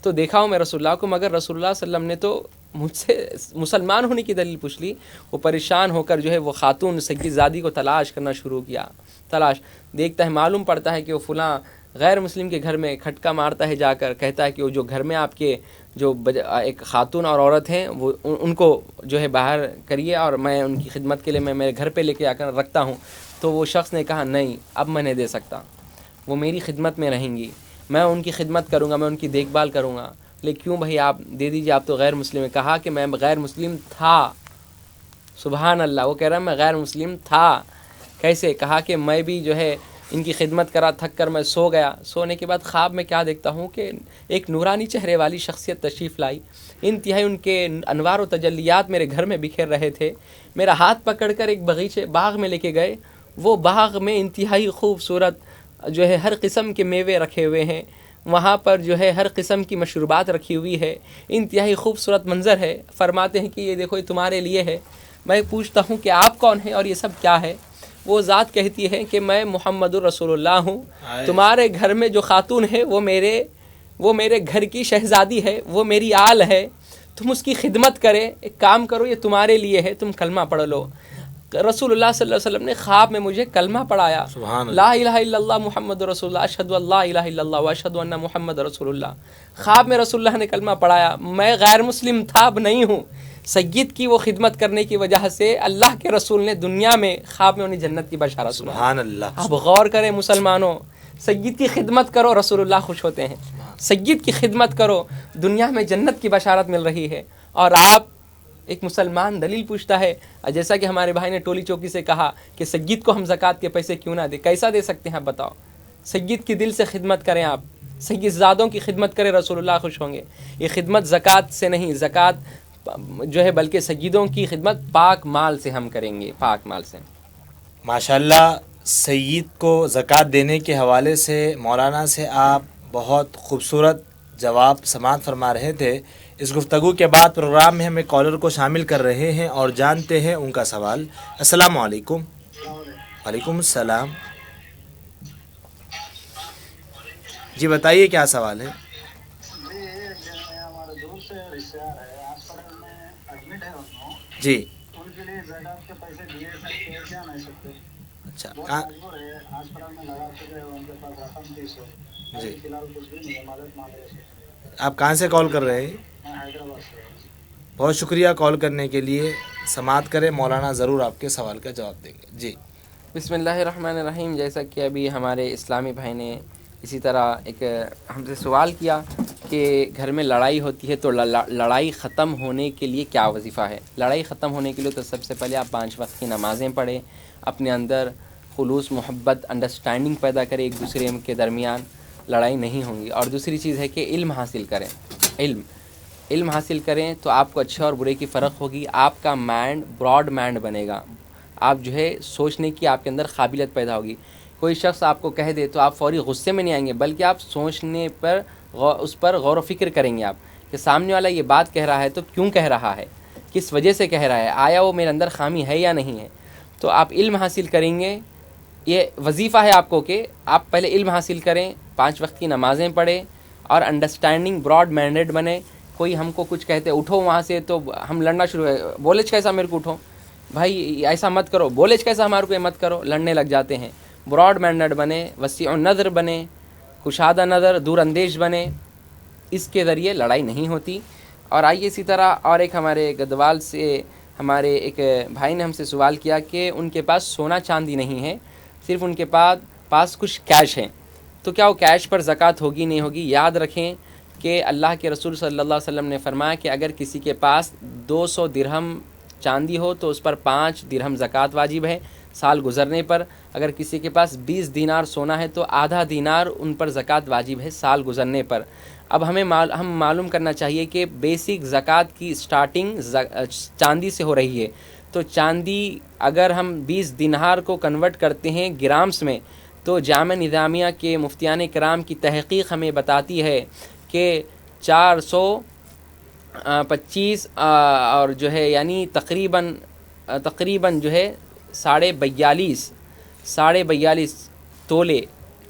[SPEAKER 1] تو دیکھا ہوں میں رسول اللہ کو، مگر رسول اللہ صلی اللہ علیہ وسلم نے تو مجھ سے مسلمان ہونے کی دلیل پوچھ لی. وہ پریشان ہو کر جو ہے وہ خاتون سید زادی کو تلاش کرنا شروع کیا. تلاش دیکھتا ہے، معلوم پڑتا ہے کہ وہ فلاں غیر مسلم کے گھر میں کھٹکا مارتا ہے، جا کر کہتا ہے کہ وہ جو گھر میں آپ کے جو ایک خاتون اور عورت ہیں وہ ان کو جو ہے باہر کریے اور میں ان کی خدمت کے لیے میں میرے گھر پہ لے کے آ کر رکھتا ہوں. تو وہ شخص نے کہا نہیں، اب میں نہیں دے سکتا، وہ میری خدمت میں رہیں گی، میں ان کی خدمت کروں گا، میں ان کی دیکھ بھال کروں گا. لیکن کیوں بھائی آپ دے دیجیے، آپ تو غیر مسلم ہیں. کہا کہ میں غیر مسلم تھا. سبحان اللہ، وہ کہہ رہا میں غیر مسلم تھا. کیسے؟ کہا کہ میں بھی جو ہے ان کی خدمت کرا، تھک کر میں سو گیا. سونے کے بعد خواب میں کیا دیکھتا ہوں کہ ایک نورانی چہرے والی شخصیت تشریف لائی. انتہائی ان کے انوار و تجلیات میرے گھر میں بکھر رہے تھے. میرا ہاتھ پکڑ کر ایک بغیچے باغ میں لے کے گئے. وہ باغ میں انتہائی خوبصورت جو ہے ہر قسم کے میوے رکھے ہوئے ہیں، وہاں پر جو ہے ہر قسم کی مشروبات رکھی ہوئی ہے. انتہائی خوبصورت منظر ہے. فرماتے ہیں کہ یہ دیکھو، یہ تمہارے لیے ہے. میں پوچھتا ہوں کہ آپ کون ہیں اور یہ سب کیا ہے؟ وہ ذات کہتی ہے کہ میں محمد الرسول اللہ ہوں. تمہارے گھر میں جو خاتون ہے وہ میرے گھر کی شہزادی ہے، وہ میری آل ہے. تم اس کی خدمت کرے، ایک کام کرو، یہ تمہارے لیے ہے، تم کلمہ پڑھ لو. رسول اللہ صلی اللہ علیہ وسلم نے خواب میں مجھے کلمہ پڑھایا، لا الہ الا اللہ محمد رسول اللہ، اشہد ان لا الہ الا اللہ واشہد ان محمد رسول اللہ. خواب میں رسول اللہ نے کلمہ پڑھایا. میں غیر مسلم تھا، اب نہیں ہوں. سید کی وہ خدمت کرنے کی وجہ سے اللہ کے رسول نے دنیا میں خواب میں انہیں جنت کی بشارت سنائی.
[SPEAKER 2] سبحان اللہ.
[SPEAKER 1] اب غور کریں مسلمانوں، سید کی خدمت کرو، رسول اللہ خوش ہوتے ہیں. سید کی خدمت کرو، دنیا میں جنت کی بشارت مل رہی ہے. اور آپ ایک مسلمان دلیل پوچھتا ہے، جیسا کہ ہمارے بھائی نے ٹولی چوکی سے کہا کہ سید کو ہم زکوٰۃ کے پیسے کیوں نہ دیں. کیسا دے سکتے ہیں آپ بتاؤ؟ سید کی دل سے خدمت کریں، آپ سید زادوں کی خدمت کریں، رسول اللہ خوش ہوں گے. یہ خدمت زکوٰۃ سے نہیں، زکوٰۃ جو ہے بلکہ سیدوں کی خدمت پاک مال سے ہم کریں گے، پاک مال سے.
[SPEAKER 2] ماشاءاللہ، سید کو زکوٰۃ دینے کے حوالے سے مولانا سے آپ بہت خوبصورت جواب سماعت فرما رہے تھے. اس گفتگو کے بعد پروگرام میں ہم ایک کالر کو شامل کر رہے ہیں اور جانتے ہیں ان کا سوال. السلام علیکم. وعلیکم السلام. جی بتائیے کیا سوال ہے؟
[SPEAKER 4] ہمارے دوست ہے، رشتے دار ہے، ہاسپٹل میں ایڈمٹ ہے،
[SPEAKER 2] جی
[SPEAKER 4] ان کے لیے زکوٰۃ کے پیسے دیے سکتے ہیں کیا نہیں سکتے؟
[SPEAKER 2] اچھا
[SPEAKER 4] مجبور ہے، ہاسپٹل میں لگا چکے ہیں، ان کے پاس رقم 30 ہے،
[SPEAKER 2] جی.
[SPEAKER 4] فی الحال کچھ بھی نہیں ہے، مدد مانگ رہے ہیں.
[SPEAKER 2] آپ کہاں سے کال کر رہے ہیں؟
[SPEAKER 4] میں حیدرآباد سے.
[SPEAKER 2] بہت شکریہ کال کرنے کے لیے. سماعت کریں، مولانا ضرور آپ کے سوال کا جواب دیں گے. جی
[SPEAKER 1] بسم اللہ الرحمن الرحیم. جیسا کہ ابھی ہمارے اسلامی بھائی نے اسی طرح ایک ہم سے سوال کیا کہ گھر میں لڑائی ہوتی ہے تو لڑائی ختم ہونے کے لیے کیا وظیفہ ہے؟ لڑائی ختم ہونے کے لیے تو سب سے پہلے آپ 5 وقت کی نمازیں پڑھیں، اپنے اندر خلوص محبت انڈرسٹینڈنگ پیدا کریں، ایک دوسرے کے درمیان لڑائی نہیں ہوں گی. اور دوسری چیز ہے کہ علم حاصل کریں. علم حاصل کریں تو آپ کو اچھے اور برے کی فرق ہوگی. آپ کا مائنڈ براڈ مائنڈ بنے گا. آپ جو ہے سوچنے کی آپ کے اندر قابلیت پیدا ہوگی. کوئی شخص آپ کو کہہ دے تو آپ فوری غصے میں نہیں آئیں گے، بلکہ آپ سوچنے پر اس پر غور و فکر کریں گے. آپ کہ سامنے والا یہ بات کہہ رہا ہے تو کیوں کہہ رہا ہے، کس وجہ سے کہہ رہا ہے، آیا وہ میرے اندر خامی ہے یا نہیں ہے. تو آپ علم حاصل کریں گے. یہ وظیفہ ہے آپ کو کہ آپ پہلے علم حاصل کریں، 5 وقت کی نمازیں پڑھیں اور انڈرسٹینڈنگ براڈ مائنڈیڈ بنے. کوئی ہم کو کچھ کہتے اٹھو وہاں سے تو ہم لڑنا شروع ہے، بولج کیسا میرے کو اٹھو، بھائی ایسا مت کرو، بولج کیسا ہمارے کو مت کرو، لڑنے لگ جاتے ہیں. براڈ مائنڈیڈ بنے، وسیع النظر بنے، کشادہ نظر، دور اندیش بنے. اس کے ذریعے لڑائی نہیں ہوتی. اور آئیے اسی طرح اور ایک ہمارے گدوال سے ہمارے ایک بھائی نے ہم سے سوال کیا کہ ان کے پاس سونا چاندی نہیں ہے، صرف ان کے پاس کچھ کیش ہیں، تو کیا وہ کیش پر زکوٰۃ ہوگی نہیں ہوگی؟ یاد رکھیں کہ اللہ کے رسول صلی اللہ علیہ وسلم نے فرمایا کہ اگر کسی کے پاس 200 درہم چاندی ہو تو اس پر 5 درہم زکوٰۃ واجب ہے سال گزرنے پر. اگر کسی کے پاس 20 دینار سونا ہے تو آدھا دینار ان پر زکوٰۃ واجب ہے سال گزرنے پر. اب ہم معلوم کرنا چاہیے کہ بیسک زکوٰۃ کی سٹارٹنگ چاندی سے ہو رہی ہے. تو چاندی اگر ہم 20 دینار کو کنورٹ کرتے ہیں گرامس میں تو جامع نظامیہ کے مفتیان کرام کی تحقیق ہمیں بتاتی ہے کہ 425 اور جو ہے یعنی تقریباً جو ہے 42.5 تولے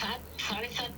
[SPEAKER 5] 7.5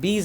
[SPEAKER 1] 20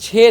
[SPEAKER 1] 6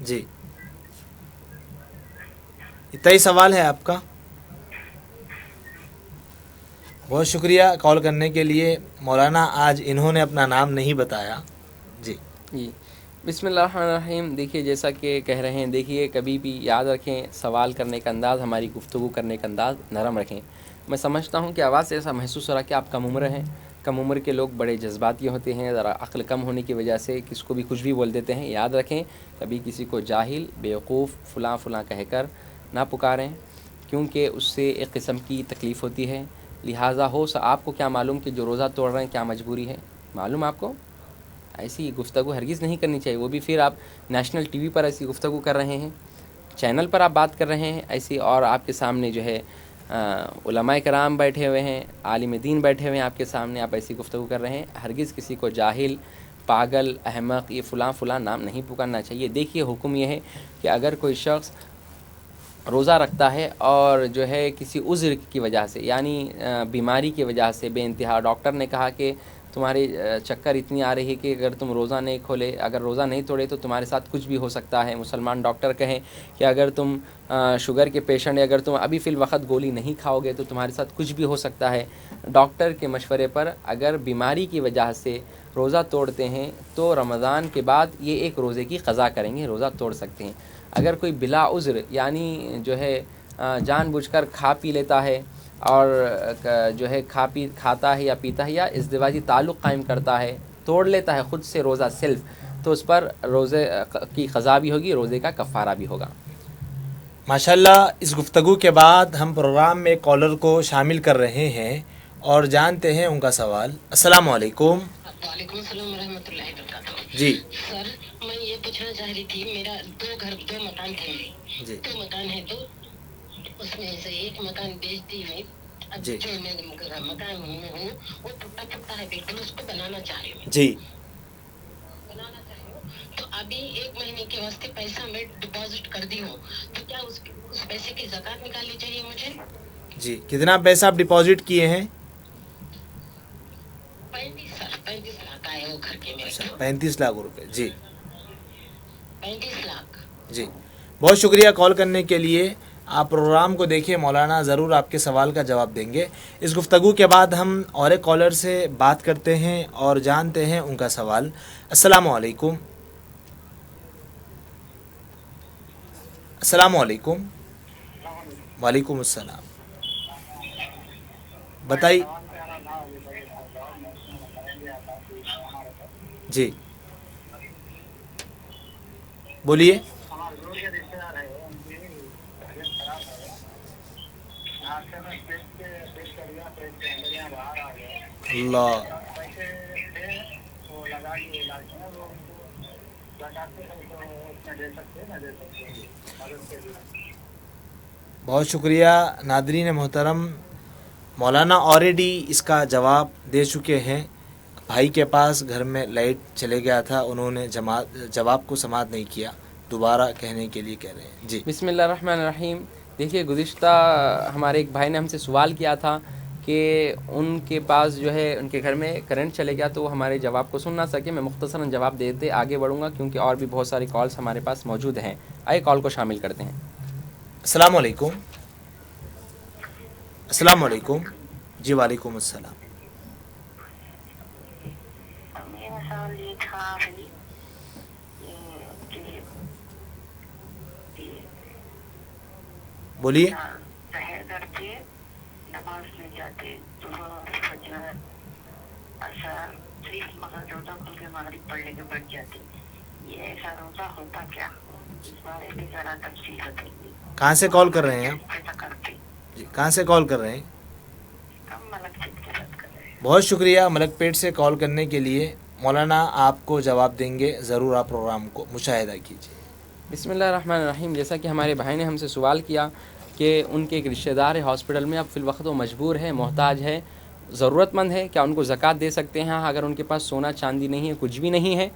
[SPEAKER 2] جی اتنا ہی سوال ہے آپ کا. بہت شکریہ کال کرنے کے لیے. مولانا آج انہوں نے اپنا نام نہیں بتایا. جی
[SPEAKER 1] جی بسم اللہ الرحمن الرحیم. دیکھیے جیسا کہ کہہ رہے ہیں، دیکھیے کبھی بھی یاد رکھیں سوال کرنے کا انداز، ہماری گفتگو کرنے کا انداز نرم رکھیں. میں سمجھتا ہوں کہ آواز سے ایسا محسوس ہو رہا کہ آپ کم عمر ہیں. کم عمر کے لوگ بڑے جذباتی ہوتے ہیں، ذرا عقل کم ہونے کی وجہ سے کس کو بھی کچھ بھی بول دیتے ہیں. یاد رکھیں کبھی کسی کو جاہل، بیوقوف، فلاں فلاں کہہ کر نہ پکاریں، کیونکہ اس سے ایک قسم کی تکلیف ہوتی ہے. لہٰذا آپ کو کیا معلوم کہ جو روزہ توڑ رہے ہیں کیا مجبوری ہے؟ معلوم آپ کو؟ ایسی گفتگو ہرگز نہیں کرنی چاہیے. وہ بھی پھر آپ نیشنل ٹی وی پر ایسی گفتگو کر رہے ہیں، چینل پر آپ بات کر رہے ہیں ایسی، اور آپ کے سامنے جو ہے علماء کرام بیٹھے ہوئے ہیں، عالم دین بیٹھے ہوئے ہیں آپ کے سامنے، آپ ایسی گفتگو کر رہے ہیں. ہرگز کسی کو جاہل، پاگل، احمق، یہ فلاں فلاں نام نہیں پکارنا چاہیے. دیکھیے حکم یہ ہے کہ اگر کوئی شخص روزہ رکھتا ہے اور جو ہے کسی عذر کی وجہ سے، یعنی بیماری کی وجہ سے بے انتہا، ڈاکٹر نے کہا کہ تمہاری چکر اتنی آ رہی ہے کہ اگر تم روزہ نہیں کھولے، اگر روزہ نہیں توڑے تو تمہارے ساتھ کچھ بھی ہو سکتا ہے. مسلمان ڈاکٹر کہیں کہ اگر تم شوگر کے پیشنٹ ہیں، اگر تم ابھی فی الوقت گولی نہیں کھاؤ گے تو تمہارے ساتھ کچھ بھی ہو سکتا ہے. ڈاکٹر کے مشورے پر اگر بیماری کی وجہ سے روزہ توڑتے ہیں تو رمضان کے بعد یہ ایک روزے کی قضا کریں گے، روزہ توڑ سکتے ہیں. اگر کوئی بلا عذر یعنی جو ہے جان بوجھ کر کھا پی لیتا ہے اور جو ہے کھاتا ہے یا پیتا ہے یا ازدواجی تعلق قائم کرتا ہے، توڑ لیتا ہے خود سے روزہ سیلف، تو اس پر روزے کی قضا بھی ہوگی، روزے کا کفارہ بھی ہوگا.
[SPEAKER 2] ماشاءاللہ. اس گفتگو کے بعد ہم پروگرام میں کالر کو شامل کر رہے ہیں اور جانتے ہیں ان کا سوال. السلام علیکم.
[SPEAKER 5] وعلیکم السلام ورحمۃ اللہ وبرکاتہ.
[SPEAKER 2] جی
[SPEAKER 5] سر میں یہ پوچھنا چاہ رہی تھی، میرا دو مکان تھے میرے.
[SPEAKER 2] جی
[SPEAKER 5] 2 مکان ہے تو اس میں سے ایک مکان بیچ دی میں. اب
[SPEAKER 2] جی.
[SPEAKER 5] جو میں مکان میں ہوں وہ ٹوٹا پھوٹا ہے بالکل، اس کو بنانا چاہ رہی ہوں.
[SPEAKER 2] جی
[SPEAKER 5] تو ابھی 1 مہینے کے واسطے پیسہ میں ڈپازٹ کر دی ہوں، تو کیا اس پیسے کی زکوٰۃ نکالنی چاہیے مجھے؟
[SPEAKER 2] جی کتنا پیسہ آپ ڈپازٹ کیے ہیں؟
[SPEAKER 5] 35 لاکھ آئے وہ گھر کے میرے کو.
[SPEAKER 2] 35 لاکھ روپے. جی
[SPEAKER 5] 35 لاکھ.
[SPEAKER 2] جی بہت شکریہ کال کرنے کے لیے. آپ پروگرام کو دیکھیے، مولانا ضرور آپ کے سوال کا جواب دیں گے. اس گفتگو کے بعد ہم اور ایک کالر سے بات کرتے ہیں اور جانتے ہیں ان کا سوال. السلام علیکم. السلام علیکم. وعلیکم السلام. بتائیے. جی بولیے. اللہ. بہت شکریہ ناظرین محترم. مولانا آلریڈی اس کا جواب دے چکے ہیں. بھائی کے پاس گھر میں لائٹ چلے گیا تھا، انہوں نے جواب کو سماعت نہیں کیا، دوبارہ کہنے کے لیے کہہ رہے ہیں. جی
[SPEAKER 1] بسم اللہ الرحمن الرحیم. دیکھیے گزشتہ ہمارے ایک بھائی نے ہم سے سوال کیا تھا کہ ان کے پاس جو ہے ان کے گھر میں کرنٹ چلے گیا تو وہ ہمارے جواب کو سن نہ سکے. میں مختصراً جواب دیتے آگے بڑھوں گا کیونکہ اور بھی بہت ساری کالس ہمارے پاس موجود ہیں. آئے کال کو شامل کرتے ہیں.
[SPEAKER 2] السلام علیکم. السلام علیکم. جی وعلیکم السلام.
[SPEAKER 3] میرا سوال یہ تھا
[SPEAKER 2] بولیے.
[SPEAKER 3] سحر کرتے نماز میں جاتے صبح فجر اثر صرف مگر روزہ کھل کے مغرب پڑھنے کے بیٹھ جاتے، یہ ایسا روزہ ہوتا کیا؟ اس بارے میں ذرا تفصیل بتائیے.
[SPEAKER 2] کہاں سے کال کر رہے ہیں آپ؟
[SPEAKER 3] ایسا کرتے
[SPEAKER 2] جی کہاں سے کال کر رہے ہیں؟
[SPEAKER 3] ہم ملک سے بات کر رہے ہیں.
[SPEAKER 2] بہت شکریہ ملک پیٹ سے کال کرنے کے لیے. مولانا آپ کو جواب دیں گے، ضرور آپ پروگرام کو مشاہدہ کیجیے.
[SPEAKER 1] بسم اللہ الرحمن الرحیم. جیسا کہ ہمارے بھائی نے ہم سے سوال کیا کہ ان کے ایک رشتہ دار ہے ہاسپٹل میں، اب فی الوقت وہ مجبور ہے، محتاج ہے، ضرورت مند ہے، کیا ان کو زکوٰۃ دے سکتے ہیں؟ اگر ان کے پاس سونا چاندی نہیں ہے، کچھ بھی نہیں ہے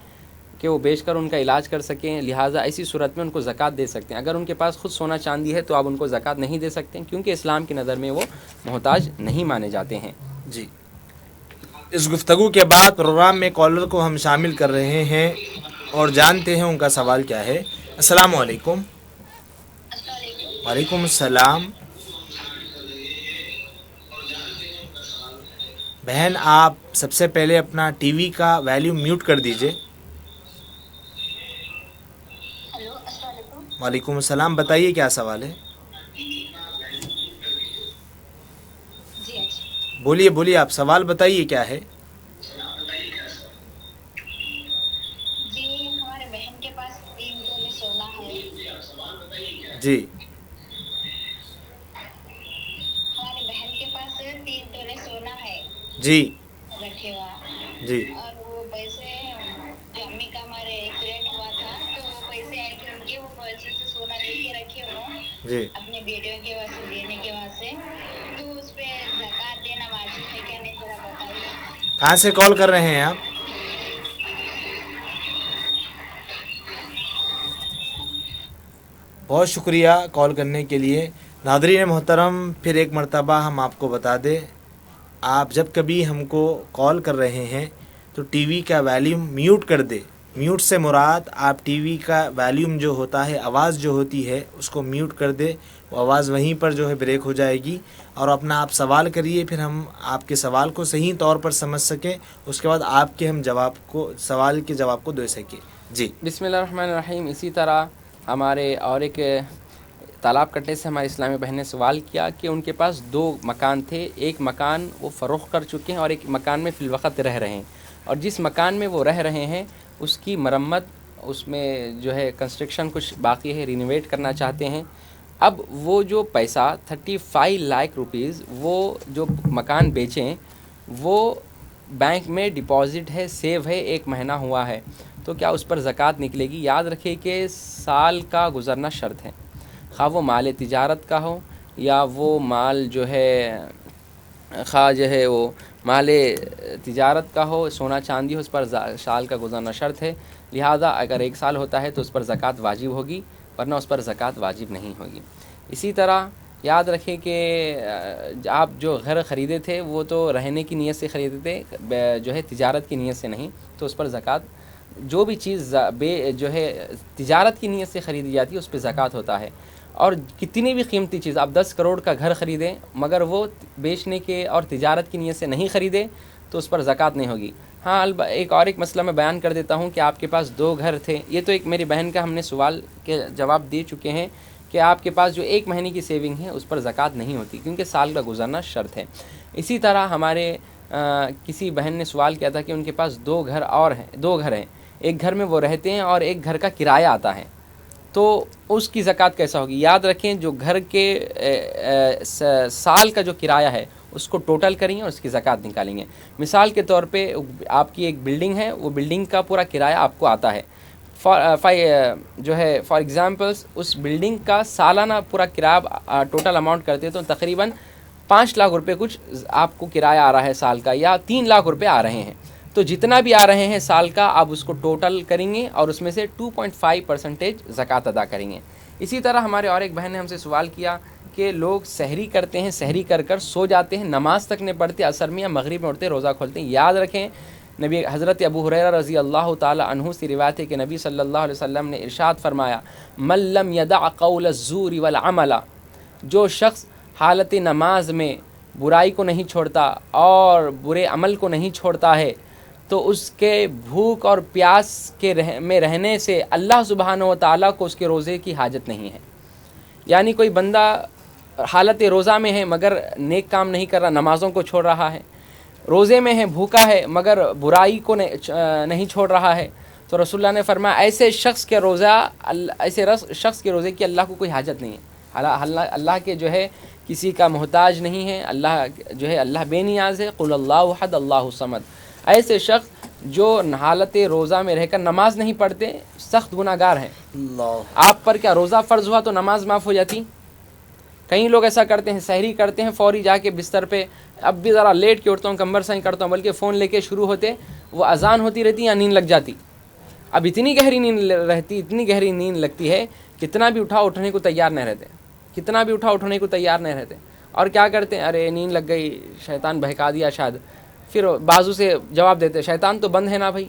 [SPEAKER 1] کہ وہ بیچ کر ان کا علاج کر سکیں، لہٰذا ایسی صورت میں ان کو زکوٰۃ دے سکتے ہیں. اگر ان کے پاس خود سونا چاندی ہے تو آپ ان کو زکوٰۃ نہیں دے سکتے کیونکہ اسلام کی نظر میں وہ محتاج نہیں مانے جاتے ہیں.
[SPEAKER 2] جی اس گفتگو کے بعد پروگرام میں کالر کو ہم شامل کر رہے ہیں اور جانتے ہیں ان کا سوال کیا ہے۔ السلام علیکم۔ وعلیکم السلام۔ بہن آپ سب سے پہلے اپنا ٹی وی کا ویلیوم میوٹ کر دیجئے۔ وعلیکم السلام، بتائیے کیا سوال ہے؟ بولیے بولیے، آپ سوال بتائیے کیا ہے؟
[SPEAKER 3] جی ہمارے بہن کے پاس 3 تولے سونا ہے۔
[SPEAKER 2] جی
[SPEAKER 3] ہمارے بہن کے پاس 3 تولے سونا ہے
[SPEAKER 2] جی
[SPEAKER 3] رکھے ہوا،
[SPEAKER 2] جی
[SPEAKER 3] اور وہ پیسے جو امی کا ہمارے ایکسیڈنٹ ہوا تھا تو وہ پیسے آئے تھے ان کے، وہ پیسے سے سونا لے کے رکھے ہوں
[SPEAKER 2] جی
[SPEAKER 3] اپنے بیٹیوں کے واسطے دینے کے واسطے، تو اس پہ زکوٰۃ دینا واجب ہے کیا نہیں ذرا بتائیے۔
[SPEAKER 2] کہاں سے کال کر رہے ہیں آپ؟ بہت شکریہ کال کرنے کے لیے۔ ناظرین محترم، پھر ایک مرتبہ ہم آپ کو بتا دیں، آپ جب کبھی ہم کو کال کر رہے ہیں تو ٹی وی کا ویلیوم میوٹ کر دے۔ میوٹ سے مراد آپ ٹی وی کا ویلیوم جو ہوتا ہے، آواز جو ہوتی ہے اس کو میوٹ کر دے، وہ آواز وہیں پر جو ہے بریک ہو جائے گی، اور اپنا آپ سوال کریے، پھر ہم آپ کے سوال کو صحیح طور پر سمجھ سکیں، اس کے بعد آپ کے ہم سوال کے جواب کو دے سکیں۔ جی
[SPEAKER 1] بسم اللہ الرحمن الرحیم۔ اسی طرح ہمارے اور ایک تالاب کٹنے سے ہماری اسلامی بہن نے سوال کیا کہ ان کے پاس 2 مکان تھے، ایک مکان وہ فروخت کر چکے ہیں اور ایک مکان میں فی الوقت رہ رہے ہیں، اور جس مکان میں وہ رہ رہے ہیں اس کی مرمت، اس میں جو ہے کنسٹرکشن کچھ باقی ہے، رینوویٹ کرنا چاہتے ہیں۔ اب وہ جو پیسہ 35 لاکھ روپیز وہ جو مکان بیچیں وہ بینک میں ڈپازٹ ہے، سیو ہے، 1 مہینہ ہوا ہے، تو کیا اس پر زکوٰۃ نکلے گی؟ یاد رکھیں کہ سال کا گزرنا شرط ہے، خواہ وہ مال تجارت کا ہو یا وہ مال جو ہے خواہ جو ہے وہ مال تجارت کا ہو، سونا چاندی ہو، اس پر سال کا گزرنا شرط ہے، لہذا اگر 1 سال ہوتا ہے تو اس پر زکوٰۃ واجب ہوگی، ورنہ اس پر زکوٰۃ واجب نہیں ہوگی۔ اسی طرح یاد رکھیں کہ آپ جو گھر خریدے تھے وہ تو رہنے کی نیت سے خریدے تھے، جو ہے تجارت کی نیت سے نہیں، تو اس پر زکوٰۃ، جو بھی چیز جو ہے تجارت کی نیت سے خریدی جاتی ہے اس پہ زکوٰۃ ہوتا ہے۔ اور کتنی بھی قیمتی چیز، آپ 10 کروڑ کا گھر خریدیں مگر وہ بیچنے کے اور تجارت کی نیت سے نہیں خریدے تو اس پر زکوٰۃ نہیں ہوگی۔ ہاں ایک مسئلہ میں بیان کر دیتا ہوں کہ آپ کے پاس 2 گھر تھے، یہ تو ایک میری بہن کا ہم نے سوال کے جواب دے چکے ہیں کہ آپ کے پاس جو 1 مہینے کی سیونگ ہے اس پر زکوٰۃ نہیں ہوتی کیونکہ سال کا گزرنا شرط ہے۔ اسی طرح ہمارے کسی بہن نے سوال کیا تھا کہ ان کے پاس 2 گھر ہیں، ایک گھر میں وہ رہتے ہیں اور ایک گھر کا کرایہ آتا ہے، تو اس کی زکوٰۃ کیسا ہوگی؟ یاد رکھیں جو گھر کے سال کا جو کرایہ ہے اس کو ٹوٹل کریں اور اس کی زکوٰۃ نکالیں گے۔ مثال کے طور پہ آپ کی ایک بلڈنگ ہے، وہ بلڈنگ کا پورا کرایہ آپ کو آتا ہے، جو ہے فار ایگزامپلس اس بلڈنگ کا سالانہ پورا کرایہ ٹوٹل اماؤنٹ کرتے تو تقریباً 5 لاکھ روپے کچھ آپ کو کرایہ آ رہا ہے سال کا، یا 3 لاکھ روپے آ رہے ہیں، تو جتنا بھی آ رہے ہیں سال کا آپ اس کو ٹوٹل کریں گے اور اس میں سے 2.5% زکوٰۃ ادا کریں گے۔ اسی طرح ہمارے اور ایک بہن نے ہم سے سوال کیا کہ لوگ سحری کرتے ہیں، سحری کر سو جاتے ہیں، نماز تک نہیں پڑھتے، عصر میں یا مغرب میں اٹھتے روزہ کھولتے ہیں۔ یاد رکھیں نبی حضرت ابو ہریرہ رضی اللہ تعالی عنہ سے روایت ہے کہ نبی صلی اللہ علیہ وسلم نے ارشاد فرمایا، من لم یدع قول الزور والعمل، جو شخص حالت نماز میں برائی کو نہیں چھوڑتا اور برے عمل کو نہیں چھوڑتا ہے تو اس کے بھوک اور پیاس میں رہنے سے اللہ سبحانہ و تعالیٰ کو اس کے روزے کی حاجت نہیں ہے۔ یعنی کوئی بندہ حالت روزہ میں ہے مگر نیک کام نہیں کر رہا، نمازوں کو چھوڑ رہا ہے، روزے میں ہے بھوکا ہے مگر برائی کو نہیں چھوڑ رہا ہے، تو رسول اللہ نے فرمایا ایسے شخص کے روزے کی اللہ کو کوئی حاجت نہیں ہے، اللہ کے جو ہے کسی کا محتاج نہیں ہے، اللہ جو ہے اللہ بے نیاز ہے، قل اللہ احد اللہ الصمد۔ ایسے شخص جو حالت روزہ میں رہ کر نماز نہیں پڑھتے سخت گناہ گار ہیں۔ آپ پر کیا روزہ فرض ہوا تو نماز معاف ہو جاتی؟ کئی لوگ ایسا کرتے ہیں، سحری کرتے ہیں، فوری جا کے بستر پہ اب بھی ذرا لیٹ کے اٹھتا ہوں، کمبر سائیں کرتا ہوں، بلکہ فون لے کے شروع ہوتے، وہ اذان ہوتی رہتی یا نیند لگ جاتی، اب اتنی گہری نیند رہتی، اتنی گہری نیند لگتی ہے، کتنا بھی اٹھنے کو تیار نہیں رہتے، اور کیا کرتے ہیں، ارے نیند لگ گئی، شیطان بہکا دیا شاید، پھر بازو سے جواب دیتے شیطان تو بند ہے نا بھائی،